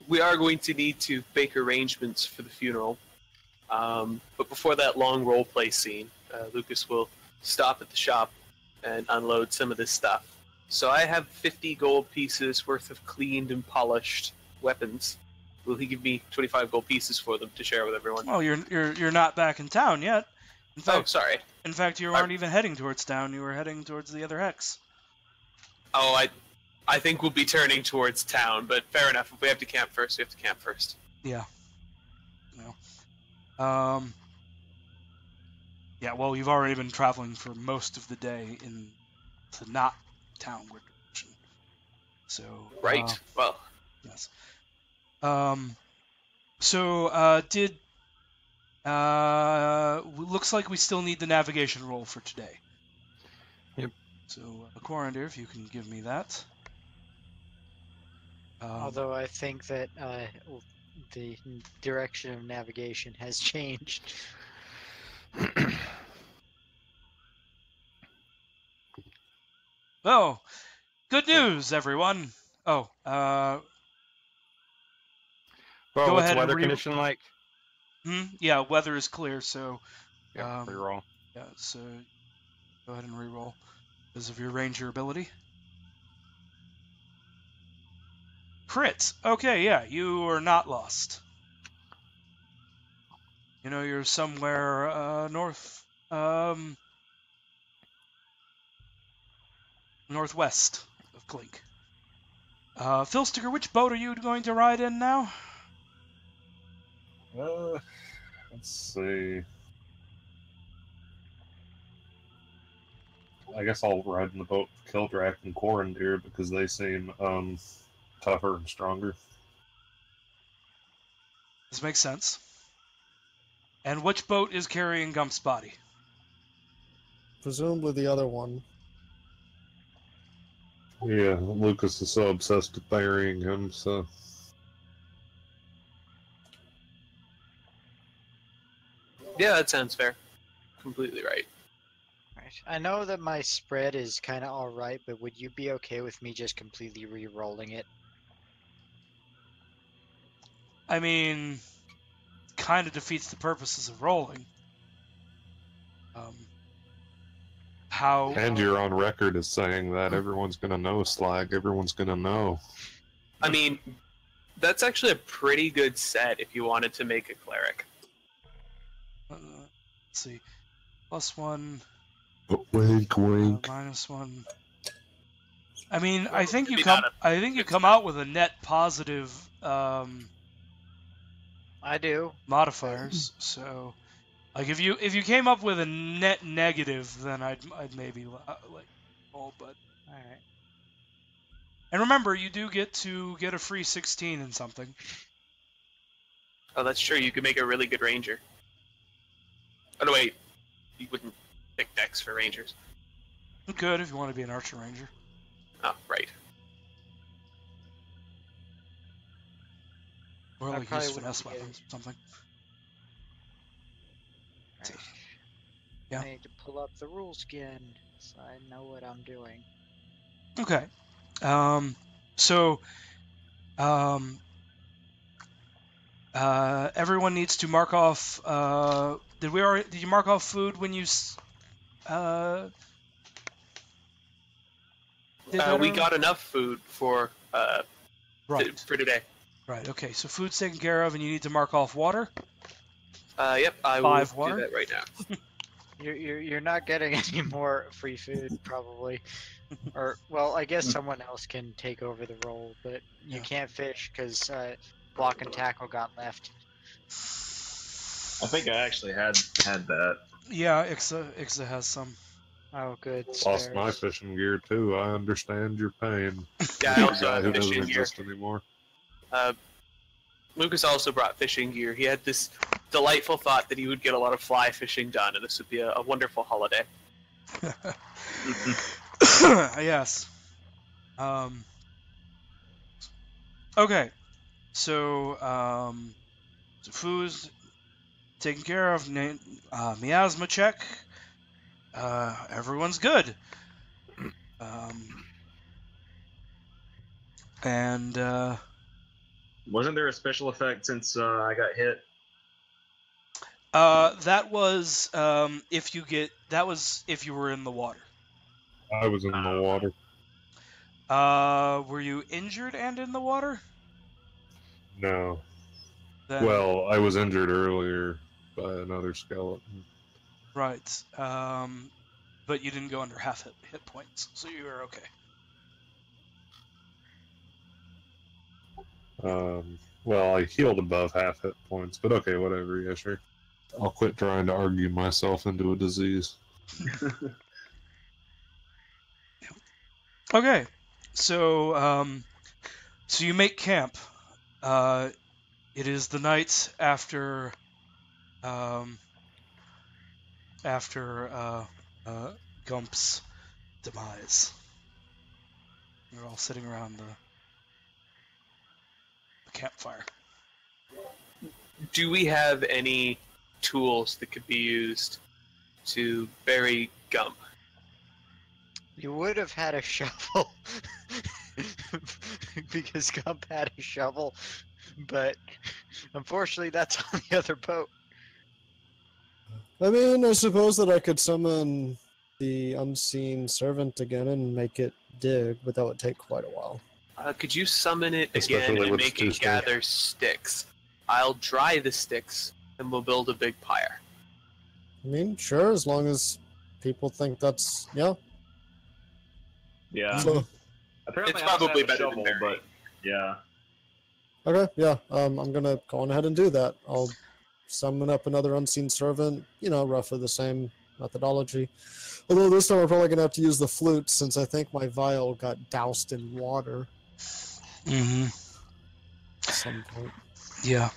we are going to need to make arrangements for the funeral. But before that long roleplay scene, Lucas will stop at the shop and unload some of this stuff. So I have 50 gold pieces worth of cleaned and polished weapons. Will he give me 25 gold pieces for them to share with everyone? Well, you're not back in town yet. In Oh, fact, sorry. In fact, you weren't even heading towards town. You were heading towards the other hex. Oh, I think we'll be turning towards town, but fair enough. If we have to camp first, we have to camp first. Yeah. No. Yeah. Well, you've already been traveling for most of the day in the not townward direction. So. Right. Well. Yes. So did. Looks like we still need the navigation roll for today. Yep. So, Corandir, if you can give me that. Although I think that the direction of navigation has changed. Oh, good news, everyone. Oh, Well, Go what's ahead the and weather condition like? yeah, weather is clear, so Yeah, reroll. yeah, so go ahead and reroll because of your ranger ability. Crit. Okay, yeah, you are not lost. You know, you're somewhere northwest of Clink. Philsticker, which boat are you going to ride in now? Let's see. I guess I'll ride in the boat with Kildrak and Corandir because they seem tougher and stronger. This makes sense. And which boat is carrying Gump's body? Presumably the other one. Yeah, Lucas is so obsessed with burying him, so. Yeah, that sounds fair. Completely right. Right. Alright. I know that my spread is kind of alright, but would you be okay with me just completely re-rolling it? I mean, kind of defeats the purposes of rolling. How? And you're on record as saying that everyone's gonna know, Slag. Everyone's gonna know. I mean, that's actually a pretty good set if you wanted to make a cleric. Let's see. +1, Wink, wink. -1. I mean, I think you Maybe come. not I think you come out with a net positive I do. modifiers. So, like, if you came up with a net negative, then I'd maybe like roll. But Alright. and remember, you do get to get a free 16 in something. Oh, that's true. You could make a really good ranger. Oh, no, wait. You wouldn't pick Dex for rangers. You could if you want to be an archer ranger. Oh, right. Or I like probably use wouldn't finesse be weapons, something. Alright. Yeah. I need to pull up the rules again, so I know what I'm doing. Okay. So, everyone needs to mark off. Did you mark off food when you? Did that We already? got enough food for Right. for today. Right. Okay. So food's taken care of, and you need to mark off water. Yep, I 5 will water? do that right now. You're not getting any more free food, probably. Or, well, I guess someone else can take over the role, but you Yeah. can't fish because block and tackle got left. I think I actually had that. Yeah. Ixa has some. Oh, good. Lost my spares. fishing gear too. I understand your pain. Yeah, I The also guy have who doesn't fishing gear. exist anymore. Lucas also brought fishing gear. He had this delightful thought that he would get a lot of fly fishing done, and this would be a wonderful holiday. Yes. Okay. So, so food's taken care of. Miasma check. Everyone's good. And Wasn't there a special effect since I got hit? that was if you were in the water. I was in the water. Were you injured and in the water? No. Then, Well, I was injured earlier by another skeleton. right. But you didn't go under half hit points, so you were okay. Well, I healed above half hit points, but okay, whatever. Yeah, sure. I'll quit trying to argue myself into a disease. Okay, so so you make camp. It is the night after Gump's demise. You're all sitting around the campfire. Do we have any tools that could be used to bury Gump? You would have had a shovel because Gump had a shovel, but unfortunately that's on the other boat. I mean, I suppose that I could summon the unseen servant again and make it dig, but that would take quite a while. Could you summon it Especially again and with make it Tuesday. gather sticks? I'll dry the sticks and we'll build a big pyre. I mean, sure, as long as people think that's, yeah. Yeah. So, Apparently It's I also probably have a better than shovel, burying. but yeah. okay, yeah, I'm gonna go on ahead and do that. I'll summon up another unseen servant, roughly the same methodology. Although this time I'm probably gonna have to use the flute since I think my vial got doused in water Mm-hmm. at some point. Yeah.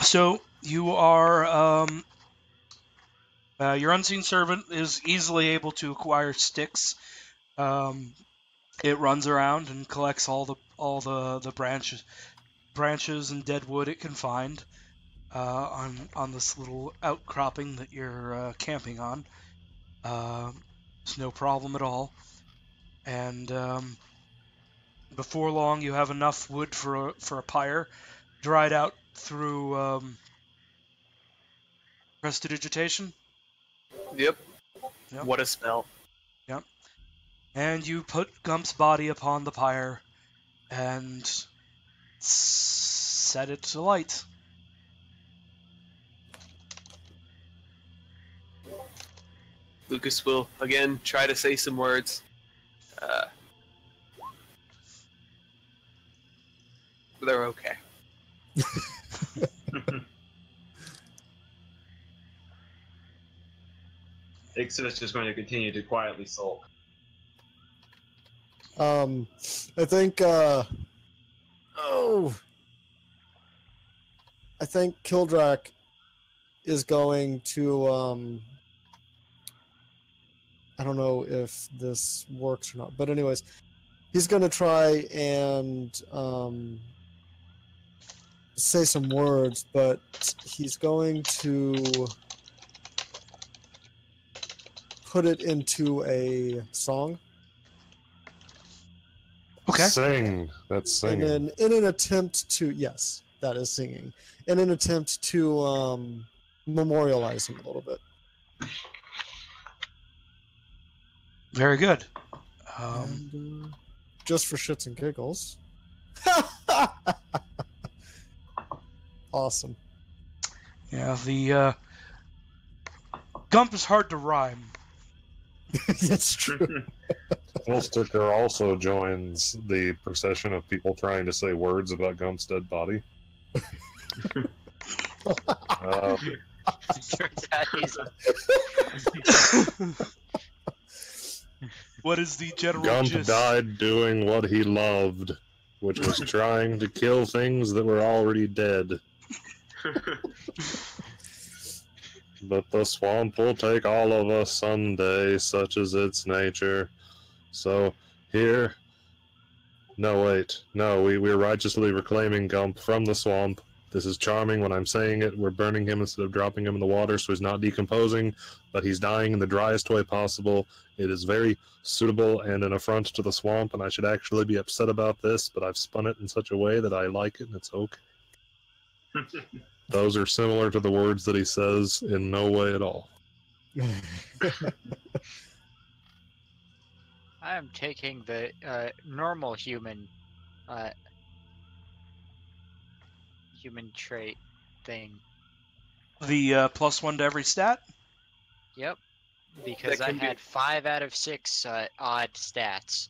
So you are your unseen servant is easily able to acquire sticks. It runs around and collects all the branches and dead wood it can find. on this little outcropping that you're camping on. It's no problem at all. And before long, you have enough wood for a pyre, dried out through prestidigitation. Yep. Yep. What a spell. Yep. And you put Gump's body upon the pyre and set it alight. Lucas will again try to say some words. They're okay. Ixodus just going to continue to quietly sulk. I think I think Kildrak is going to I don't know if this works or not, but anyways, he's going to try and say some words, but he's going to put it into a song. Okay. Sing. That's singing. And then, in an attempt to, yes, that is singing. In an attempt to memorialize him a little bit. Very good. And, just for shits and giggles. Awesome. Yeah, the Gump is hard to rhyme. That's true. Sticker also joins the procession of people trying to say words about Gump's dead body. Turns out he's What is the general Gump gist? died doing what he loved, which was trying to kill things that were already dead. But the swamp will take all of us someday, such is its nature. So, here... No, wait. No, we're righteously reclaiming Gump from the swamp. This is charming when I'm saying it. We're burning him instead of dropping him in the water, so he's not decomposing, but he's dying in the driest way possible. It is very suitable and an affront to the swamp, and I should actually be upset about this, but I've spun it in such a way that I like it, and it's okay. Those are similar to the words that he says in no way at all. I am taking the normal human human trait thing. The +1 to every stat? Yep. Because That I can be- had 5 out of 6 odd stats.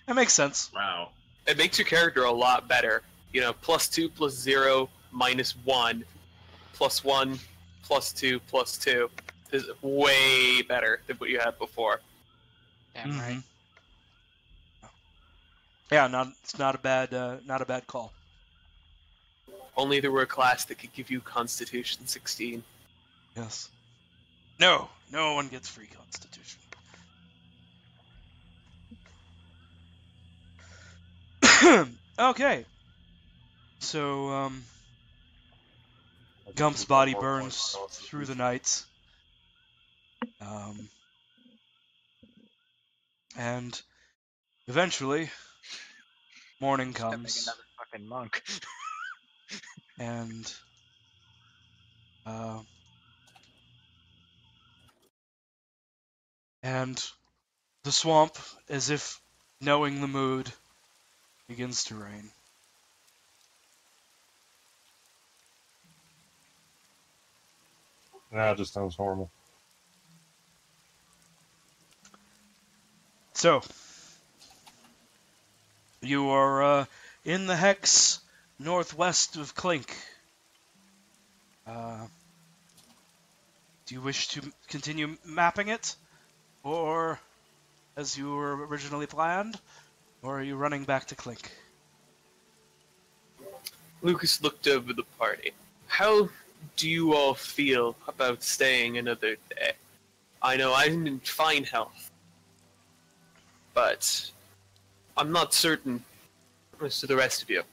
That makes sense. Wow. It makes your character a lot better. You know, +2, +0, -1, +1, +2, +2 is way better than what you had before. Damn right. Mhm. Yeah, it's not a bad call. Only there were a class that could give you Constitution 16. Yes. No one gets free Constitution. Okay. So, Gump's body burns through the night. And eventually, morning Becoming comes, another fucking monk. and the swamp, as if knowing the mood, begins to rain. Nah, it just sounds horrible. So, you are in the hex northwest of Clink. Do you wish to continue mapping it, or as you were originally planned, or are you running back to Clink? Lucas looked over the party. How do you all feel about staying another day? I know I'm in fine health, but I'm not certain as to the rest of you.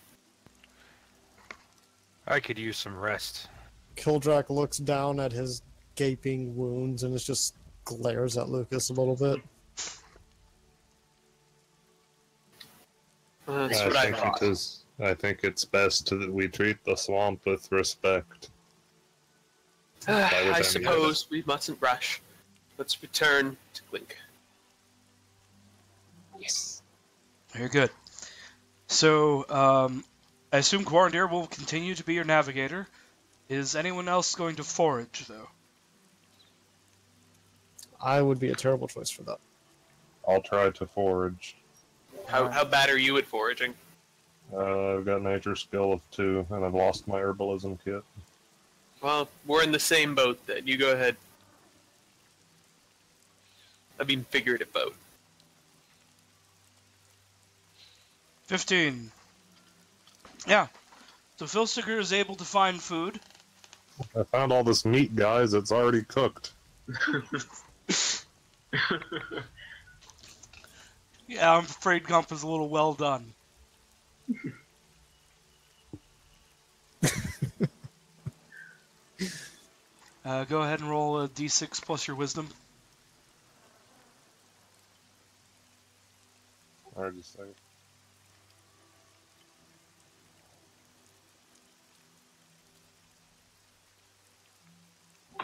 I could use some rest. Kildrak looks down at his gaping wounds and just glares at Lucas a little bit. That's what I thought. I think it's best that we treat the swamp with respect. I suppose we mustn't rush. Let's return to Glink. Yes. Very good. So, I assume Quarandir will continue to be your navigator. Is anyone else going to forage, though? I would be a terrible choice for that. I'll try to forage. How bad are you at foraging? I've got nature skill of 2, and I've lost my herbalism kit. Well, we're in the same boat then. You go ahead. I mean, figurative boat. 15. Yeah. So Filstiger is able to find food. I found all this meat, guys. It's already cooked. Yeah, I'm afraid Gump is a little well done. Go ahead and roll a d6 plus your wisdom. Hard to say.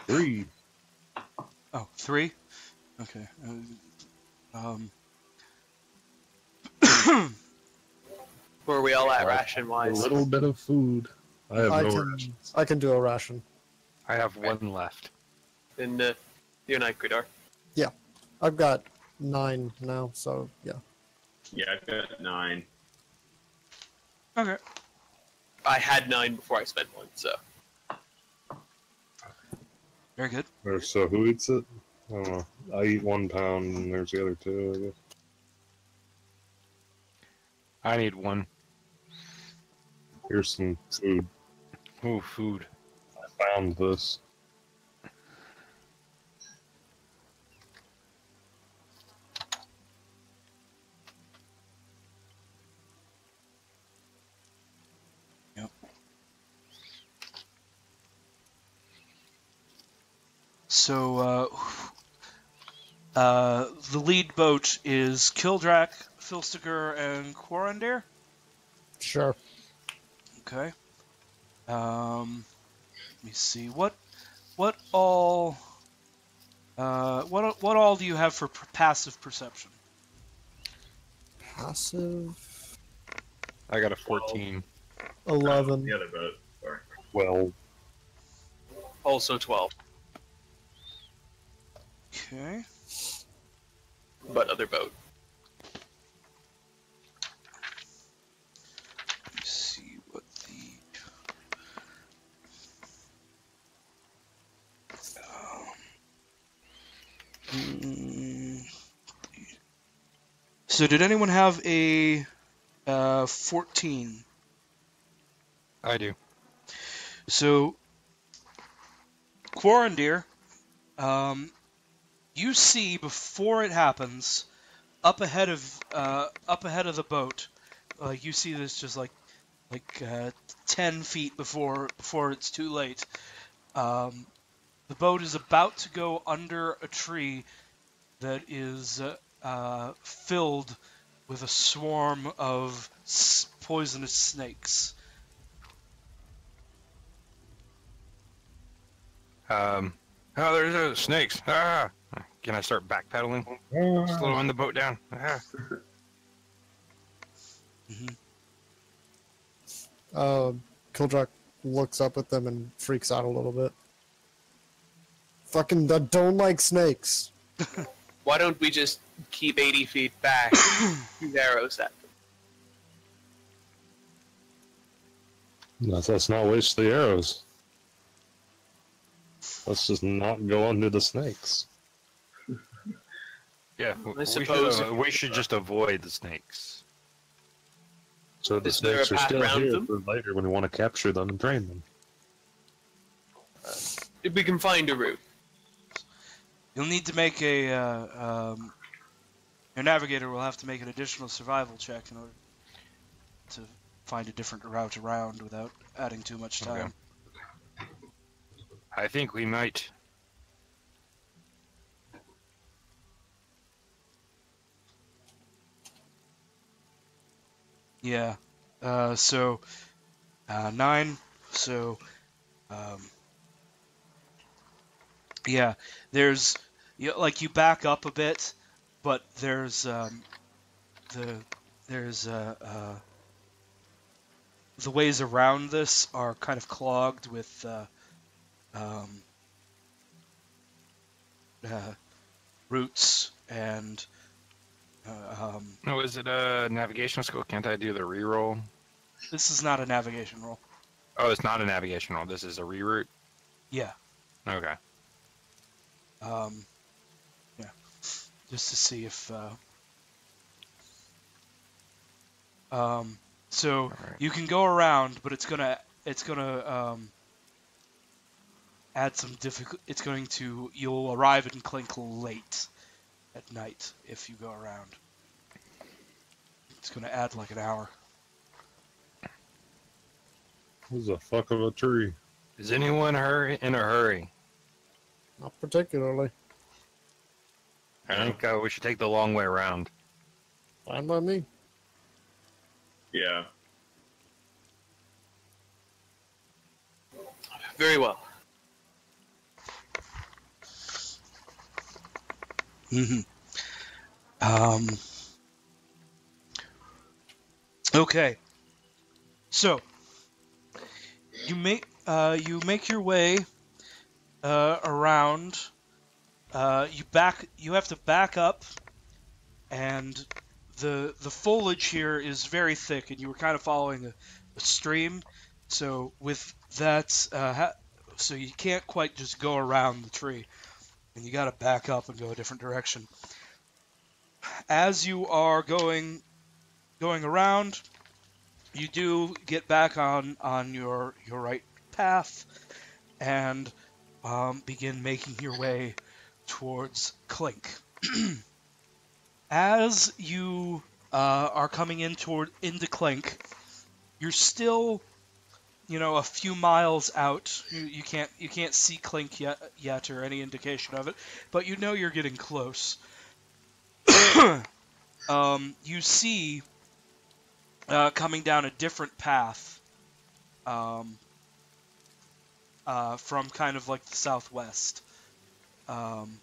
Three. Oh, 3? Okay. Where are we all at ration A wise? little bit of food. I have no rations. I can do a ration. I have 1 left. In your night, Gridar. I've got 9 now, so yeah. Yeah, I've got 9. Okay. I had 9 before I spent 1, so. Very good. So who eats it? I don't know. I eat 1 pound, and there's the other 2, I guess. I need 1. Here's some food. Ooh, food. I found this. So, the lead boat is Kildrak, Filstiger, and Quarandir. Sure. Okay. Let me see. What all do you have for passive perception? Passive. I got a 14. 11. The other boat. Sorry. Well, Also 12, Okay. but other boat. Let me see what So did anyone have a 14? I do. So, Quarandir, you see before it happens, up ahead of the boat, you see this just like 10 feet before it's too late. The boat is about to go under a tree that is filled with a swarm of poisonous snakes. Oh, there's snakes. Ah! Can I start backpedaling? Slowing the boat down. Ah. Kildrak looks up at them and freaks out a little bit. Fucking, I don't like snakes. Why don't we just keep 80 feet back, shoot arrows at them? let's not waste the arrows. Let's just not go under the snakes. Yeah, I suppose we should just avoid the snakes. So the Is there a snakes are path still around here them? for later when we want to capture them and train them. If we can find a route. You'll need to make a your navigator will have to make an additional survival check in order to find a different route around without adding too much Okay. time. I think we might. Yeah. So 9. So yeah, there's you back up a bit, but there's the ways around this are kind of clogged with roots and Oh, is it a navigational skill? Can't I do the reroll? this is not a navigation roll. Oh, it's not a navigation roll. This is a reroute. Yeah. Okay. Yeah. Just to see if so All right. you can go around, but it's gonna add some difficult. It's going to you'll arrive in Clink late at night if you go around. It's gonna add like an hour. This is a fuck of a tree. Is anyone in a hurry? Not particularly. I think we should take the long way around. Fine by me. Yeah. Very well. Okay. So you make your way around. You have to back up, and the foliage here is very thick, and you were kind of following a stream. So with that, so you can't quite just go around the tree, and you got to back up and go a different direction. As you are going around, you do get back on your right path, and begin making your way towards Clink. As you are coming into Clink, you're still, a few miles out. You can't see Clink yet or any indication of it, but you're getting close. You see coming down a different path from kind of like the southwest. And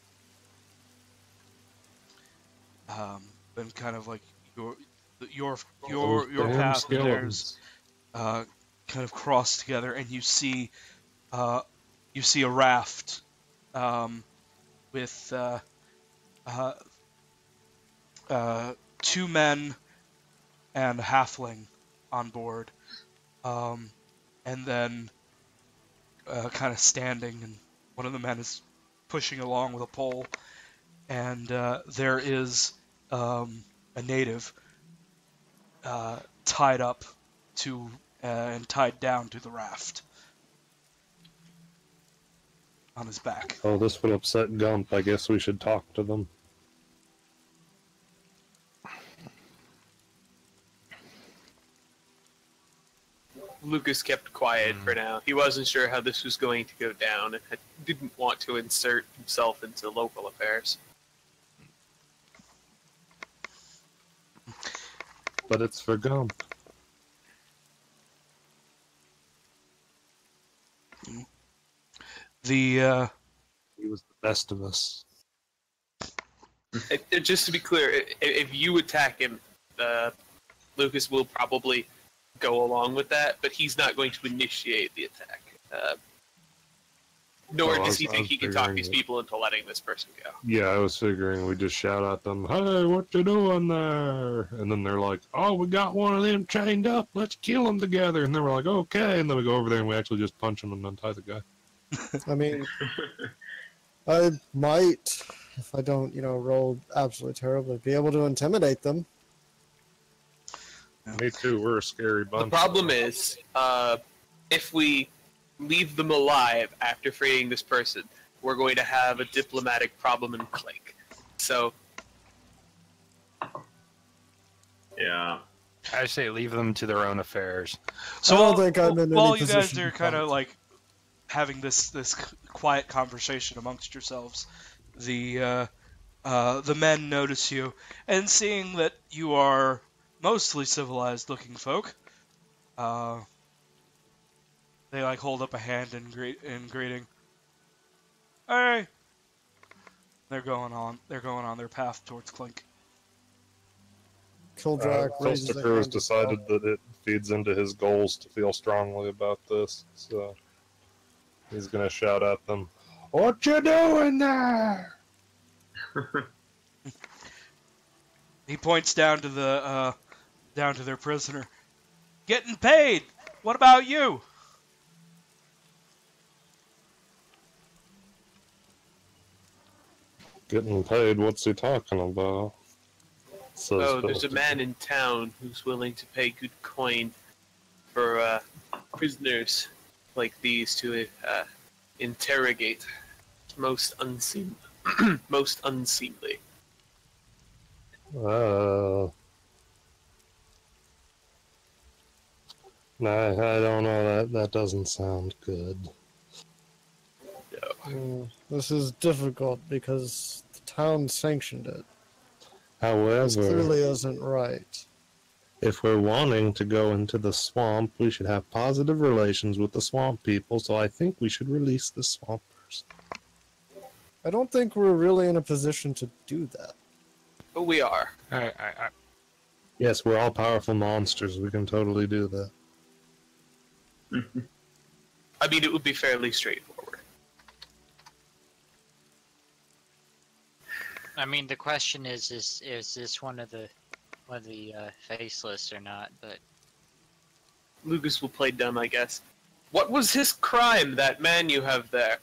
kind of like your Damn path and skeletons. theirs kind of cross together, and you see a raft with 2 men and a halfling on board, and then kind of standing, and one of the men is pushing along with a pole, and there is a native tied up to and tied down to the raft on his back. Oh, this would upset Gump. I guess we should talk to them. Lucas kept quiet for now. He wasn't sure how this was going to go down and didn't want to insert himself into local affairs. But it's for Gump. The He was the best of us. Just to be clear, if you attack him, Lucas will probably go along with that, but he's not going to initiate the attack. Nor Oh, does he I think was he can talk figuring these it. people into letting this person go. Yeah, I was figuring we just shout at them, "Hey, what you doing there?" And then they're like, "Oh, we got one of them chained up. Let's kill them together." And then we're like, "Okay." And then we go over there and we actually just punch him and untie the guy. I mean, I might, if I don't, roll absolutely terribly, be able to intimidate them. Me too. We're a scary The bunch. problem is, if we leave them alive after freeing this person, we're going to have a diplomatic problem in Clink. So, Yeah. I say leave them to their own affairs. So I don't while, think I'm in any while you guys position are to kind of comment. like having this quiet conversation amongst yourselves, the men notice you, and seeing that you are mostly civilized-looking folk, they like hold up a hand in greeting. Hey, they're going on their path towards Clink. Kildrak raises a Felster has hand as well. decided that it feeds into his goals to feel strongly about this, so he's gonna shout at them, "What you doing there?" He points down to their prisoner. Getting paid. What about you? Getting paid? What's he talking about? Says Oh, there's a Felster. man in town who's willing to pay good coin for prisoners like these to interrogate. Most unseemly. Most unseemly. I don't know. That doesn't sound good. This is difficult because the town sanctioned it. This However, clearly isn't right. if we're wanting to go into the swamp, we should have positive relations with the swamp people, so I think we should release the swampers. I don't think we're really in a position to do that. But we are. Yes, we're all powerful monsters. We can totally do that. I mean, it would be fairly straightforward. I mean, the question is this one of the faceless or not? But Lucas will play dumb, I guess. What was his crime, that man you have there?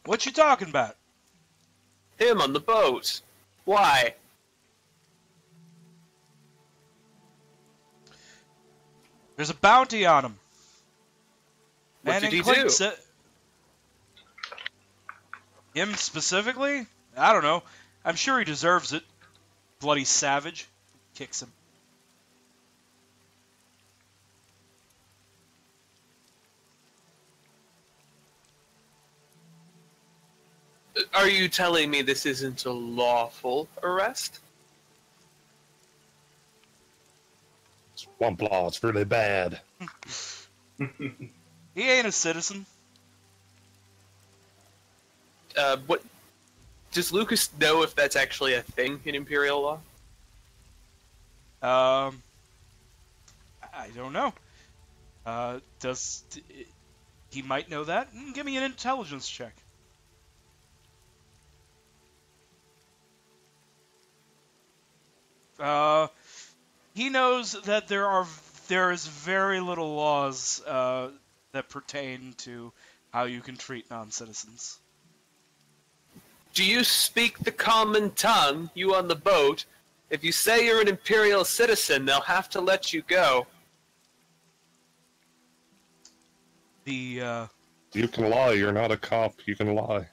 What you talking about? Him on the boat. Why? There's a bounty on him. What And did in he Clink do? Him specifically? I don't know. I'm sure he deserves it. Bloody savage. Kicks him. Are you telling me this isn't a lawful arrest? Swamp law, it's really bad. He ain't a citizen. What? Does Lucas know if that's actually a thing in Imperial law? I don't know. He might know that? Give me an intelligence check. He knows that there is very little laws that pertain to how you can treat non-citizens. Do you speak the common tongue, you on the boat? If you say you're an Imperial citizen, they'll have to let you go. The You can lie, you're not a cop, you can lie.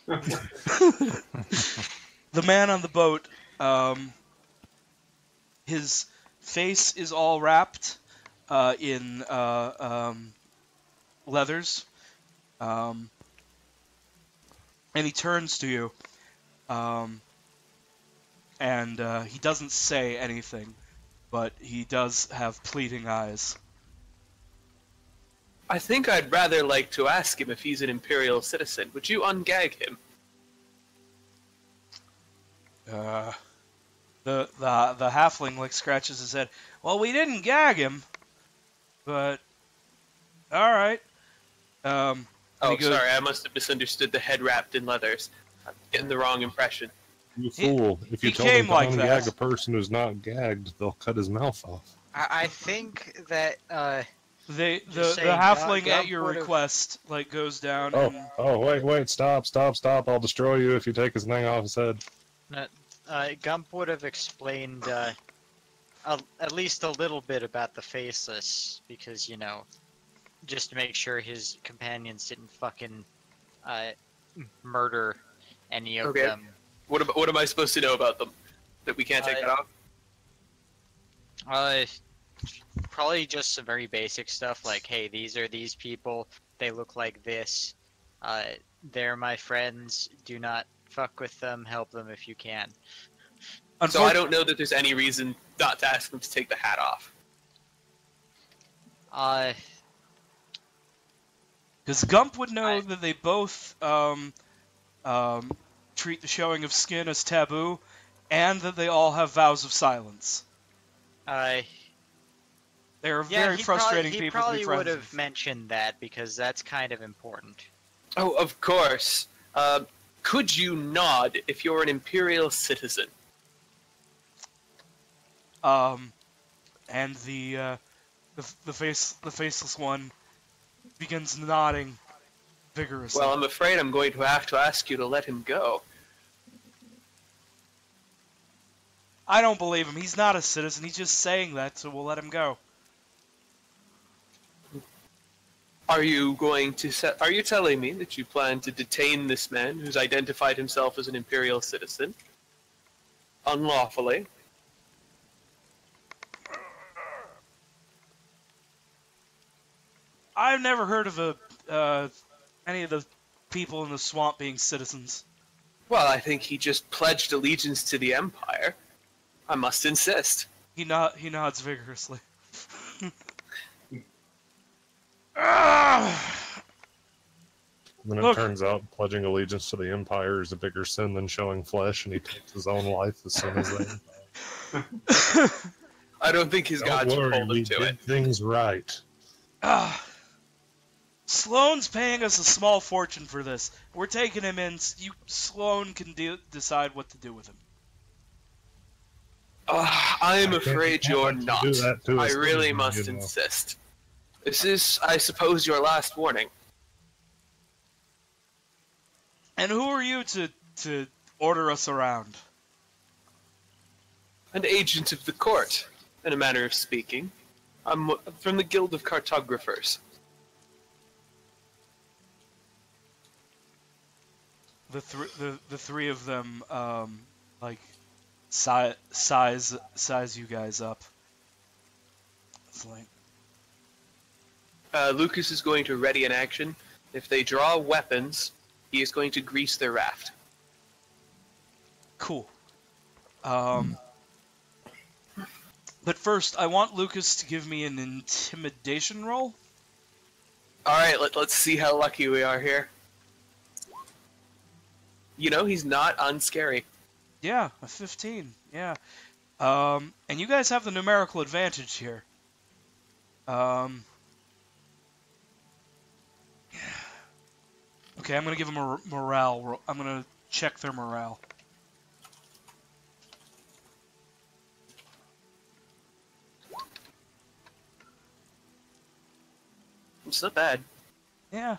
the man on the boat, his face is all wrapped in leathers, and he turns to you, and he doesn't say anything, but he does have pleading eyes. I think I'd rather like to ask him if he's an Imperial citizen. Would you ungag him? The halfling like scratches his head. Well, we didn't gag him, but all right. Oh, he goes- sorry, I must have misunderstood the head wrapped in leathers. I'm getting the wrong impression. You fool. If you he tell them came to like ungag that. a person who's not gagged, they'll cut his mouth off. I think that The Just saying, halfling Gump at your would've- request like goes down and Wait, stop, I'll destroy you if you take his thing off his head. Gump would have explained at least a little bit about the faceless, because, you know, just to make sure his companions didn't fucking murder any of Okay. them. What am I supposed to know about them? That we can't take that off? Probably just some very basic stuff like, hey, these are these people. They look like this. They're my friends. Do not fuck with them. Help them if you can. So I don't know that there's any reason not to ask them to take the hat off. Because Gump would know that they both treat the showing of skin as taboo, and that they all have vows of silence. They're very frustrating people to be friends He probably would have with. mentioned that because that's kind of important. Oh, of course. Could you nod if you're an Imperial citizen? And the faceless one begins nodding vigorously. Well, I'm afraid I'm going to have to ask you to let him go. I don't believe him. He's not a citizen. He's just saying that, so we'll let him go. Are you going to Are you telling me that you plan to detain this man who's identified himself as an Imperial citizen unlawfully? I've never heard of any of the people in the swamp being citizens. Well, I think he just pledged allegiance to the Empire. I must insist. He nods vigorously. Ah! Then it Look. turns out pledging allegiance to the Empire is a bigger sin than showing flesh, and he takes his own life as soon as they. I don't think his gods Don't would worry, hold we him to did it. things right. Sloane's paying us a small fortune for this. We're taking him in. Sloane can decide what to do with him. I'm afraid can't you're let you not. do that to I us, really you must know. insist. This is, I suppose, your last warning. And who are you to order us around? An agent of the court, in a manner of speaking. I'm from the Guild of Cartographers. The three of them like size you guys up. It's like Lucas is going to ready an action. If they draw weapons, he is going to grease their raft. cool. But first, I want Lucas to give me an intimidation roll. Alright, let's see how lucky we are here. You know, he's not unscary. Yeah, a 15. Yeah. And you guys have the numerical advantage here. Okay, I'm gonna give them a morale roll. I'm gonna check their morale. It's not bad. Yeah.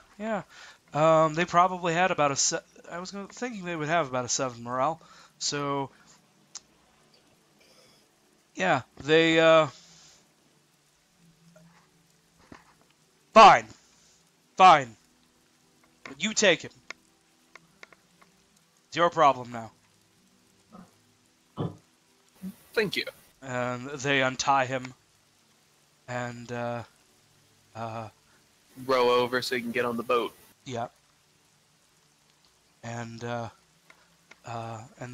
They probably had about a I was thinking they would have about a 7 morale. So, yeah, they, Fine. But you take him. It's your problem now. Thank you. And they untie him. And, Row over so he can get on the boat. yeah. And the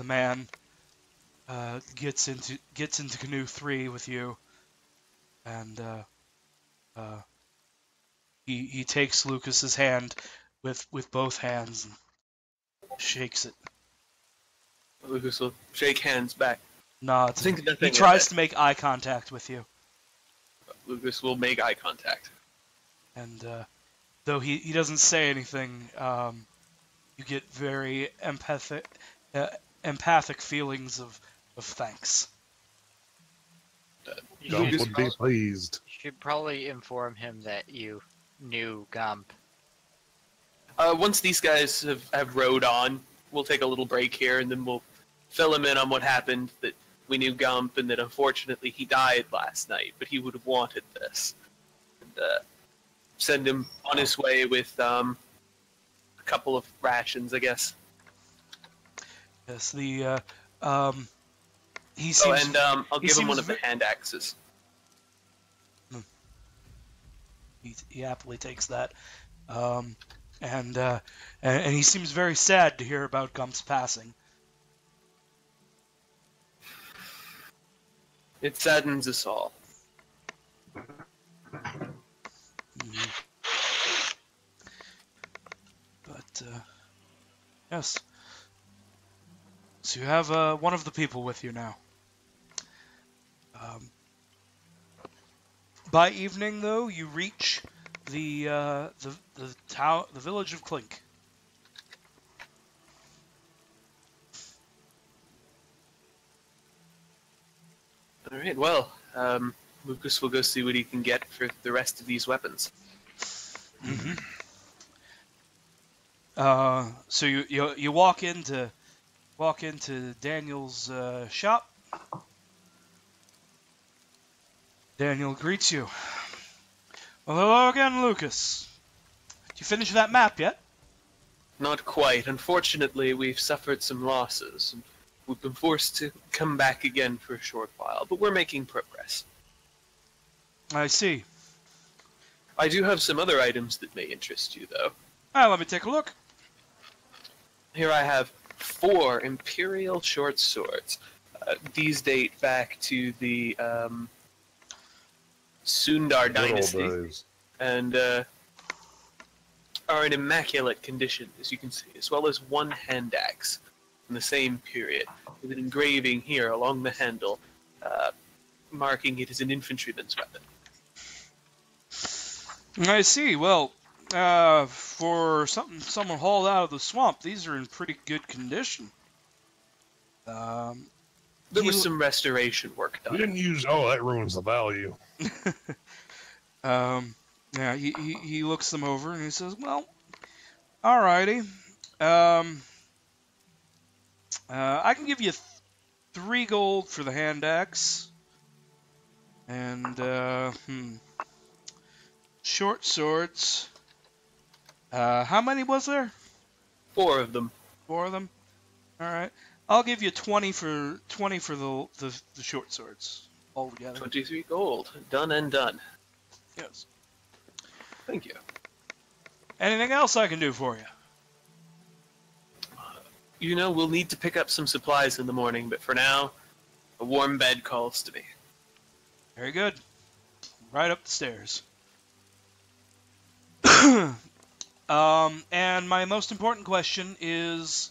man gets into canoe 3 with you, and he takes Lucas's hand with both hands and shakes it. Lucas will shake hands back. Nods. Think He nothing of tries it. to make eye contact with you, Lucas will make eye contact. and though he doesn't say anything, you get very empathic feelings of thanks. You Gump should, would be pleased. should probably inform him that you knew Gump. Once these guys have rowed on, we'll take a little break here, and then we'll fill him in on what happened, that we knew Gump, and that unfortunately he died last night, but he would have wanted this. And send him on his way with a couple of rations, I guess. Yes, the he Oh, seems and I'll he give him one seems of the hand axes. he happily takes that, and he seems very sad to hear about Gump's passing. It saddens us all. Mhm. But yes, so you have one of the people with you now. By evening, though, you reach the town, the village of Clink. All right. Well, Lucas will go see what he can get for the rest of these weapons. Mm-hmm. So you walk into Daniel's shop. Daniel greets you. Well, hello again, Lucas. Did you finish that map yet? Not quite. Unfortunately, we've suffered some losses. And we've been forced to come back again for a short while, but we're making progress. I see. I do have some other items that may interest you, though. Let me take a look. Here I have 4 Imperial short swords. These date back to the Sundar Good old dynasty, days. and are in immaculate condition, as you can see, as well as 1 hand axe from the same period, with an engraving here along the handle, marking it as an infantryman's weapon. I see. Well, for someone hauled out of the swamp, these are in pretty good condition. There was some restoration work We done. didn't use. Oh, that ruins the value. Yeah, he looks them over and he says, "Well, alrighty. I can give you 3 gold for the hand axe, and short swords. How many was there? 4 of them. 4 of them. All right. I'll give you 20 for the short swords altogether. 23 gold. Done and done. Yes. Thank you. Anything else I can do for you? You know, we'll need to pick up some supplies in the morning, but for now, a warm bed calls to me. Very good. Right up the stairs. And my most important question is,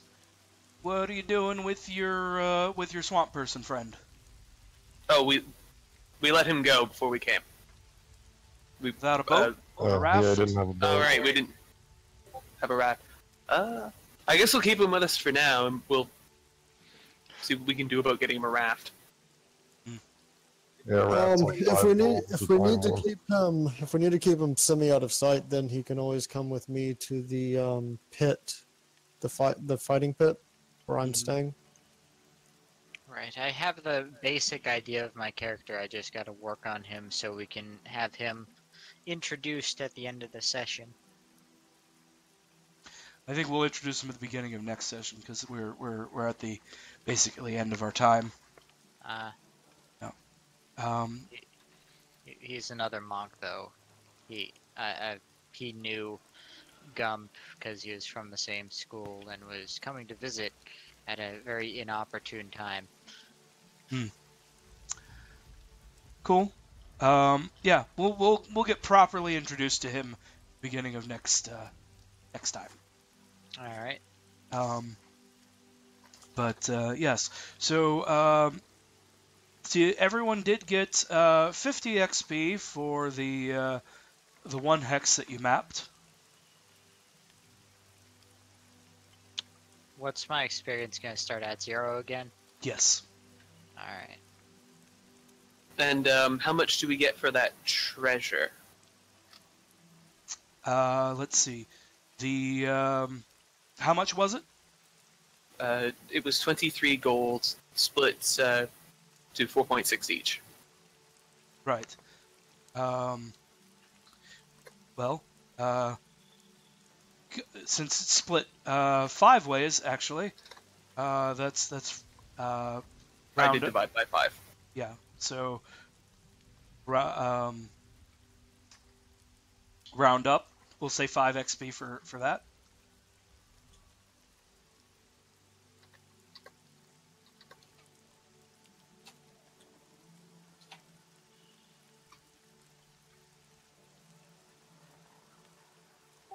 what are you doing with your swamp person friend? Oh, we let him go before we came. Without a boat or a Yeah, raft? I didn't have a boat. All right, we didn't have a raft. I guess we'll keep him with us for now, and we'll see what we can do about getting him a raft. Yeah, rats like If 5 we need gold if to we buy need to one. keep him semi out of sight, then he can always come with me to the pit, the fighting pit, where I'm staying. Right, I have the basic idea of my character. I just got to work on him so we can have him introduced at the end of the session. I think we'll introduce him at the beginning of next session because we're at the basically end of our time. He's another monk, though. He knew Gump because he was from the same school and was coming to visit at a very inopportune time. Cool. Yeah, we'll get properly introduced to him beginning of next time. All right. But yes, so see, everyone did get 50 XP for the 1 hex that you mapped. What's my experience going to start at 0 again? Yes. All right. And how much do we get for that treasure? Let's see. The how much was it? It was 23 gold, split to 4.6 each. Right. Well, since it's split 5 ways, actually, That's I round did up. divide by 5. Yeah. So round up. We'll say 5 XP for that.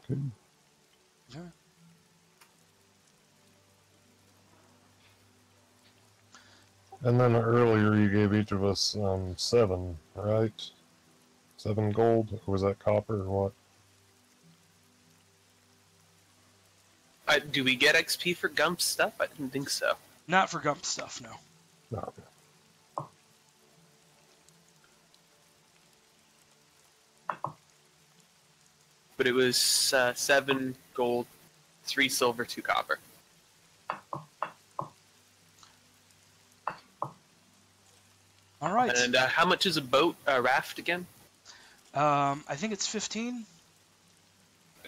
Good. Yeah. And then earlier you gave each of us 7, right? 7 gold, or was that copper or what? Do we get XP for Gump stuff? I didn't think so. Not for Gump stuff, no. No. But it was 7 gold, 3 silver, 2 copper. All right. And how much is a boat, raft again? I think it's 15.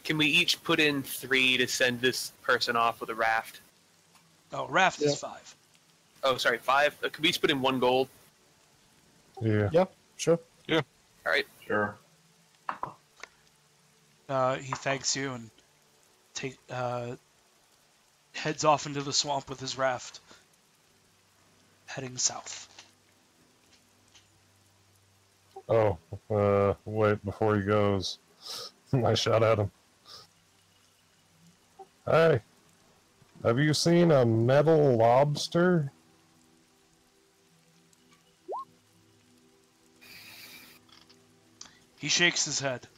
Can we each put in 3 to send this person off with a raft? Oh, raft Yeah. is 5. Oh, sorry, 5. Can we each put in 1 gold? Yeah. Yeah, sure. All right. Sure. He thanks you and heads off into the swamp with his raft, heading south. Oh, wait, before he goes, I shout at him. Hey, have you seen a metal lobster? He shakes his head,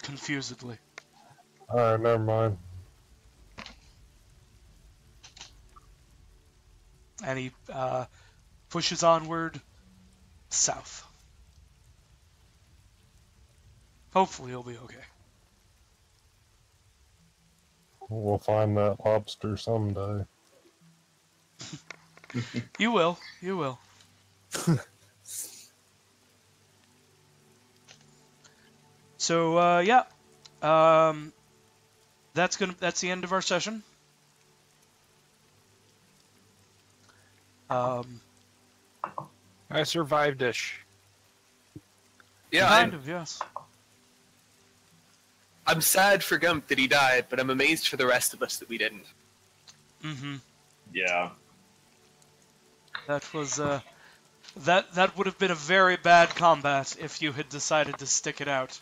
confusedly. Alright, never mind. And he pushes onward south. Hopefully he'll be okay. We'll find that lobster someday. You will. You will. So yeah, that's the end of our session. I survived-ish. Yeah, Kind of, yes. I'm sad for Gump that he died, but I'm amazed for the rest of us that we didn't. Mm-hmm. Yeah. That was that would have been a very bad combat if you had decided to stick it out.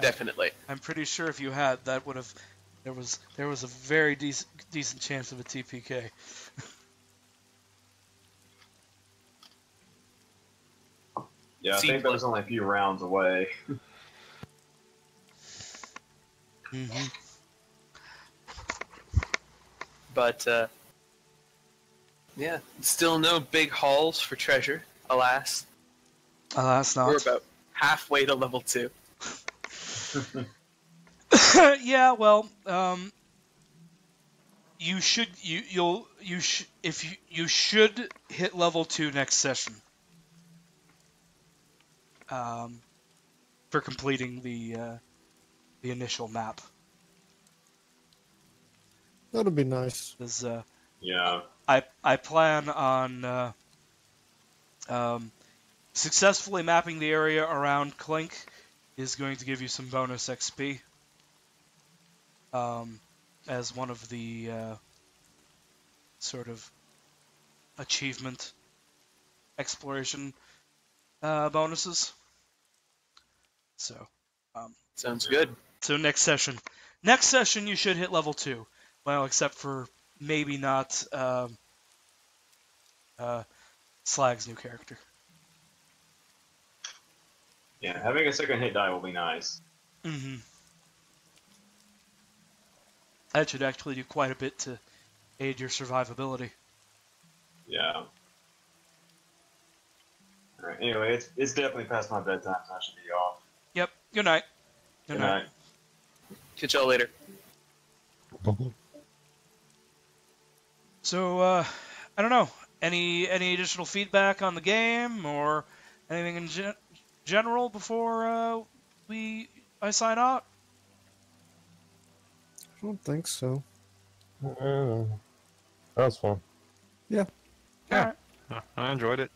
Definitely. I'm pretty sure if you had, that would have there was a very decent chance of a TPK. Yeah, I Seems think that was only a few rounds away. Mm-hmm. But, yeah, still no big hauls for treasure, alas. Alas, not. We're about halfway to level 2. Yeah, well, you should hit level 2 next session. For completing the initial map. That'd be nice. 'Cause, Yeah. I plan on successfully mapping the area around Clink is going to give you some bonus XP as one of the sort of achievement exploration bonuses. So Sounds good. so next session you should hit level 2. Well, except for maybe not Slag's new character. Yeah, having a second hit die will be nice. Mm-hmm. That should actually do quite a bit to aid your survivability. Yeah. Alright, anyway, it's definitely past my bedtime, so I should be off. Yep. Good night. Good night. Catch y'all later. So, I don't know. Any additional feedback on the game or anything in general before I sign out? don't think so. That was fun. Yeah. All right. I enjoyed it.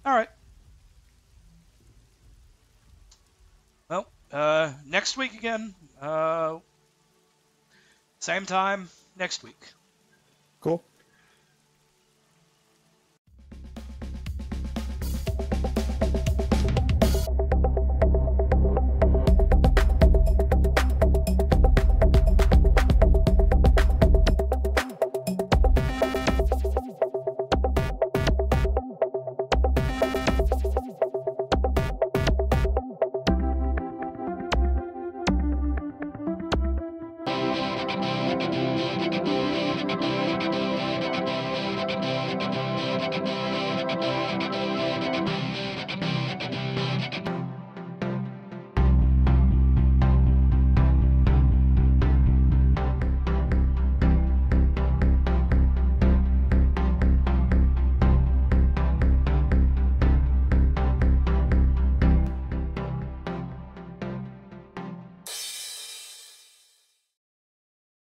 All right. Well, next week again. Same time next week. Cool.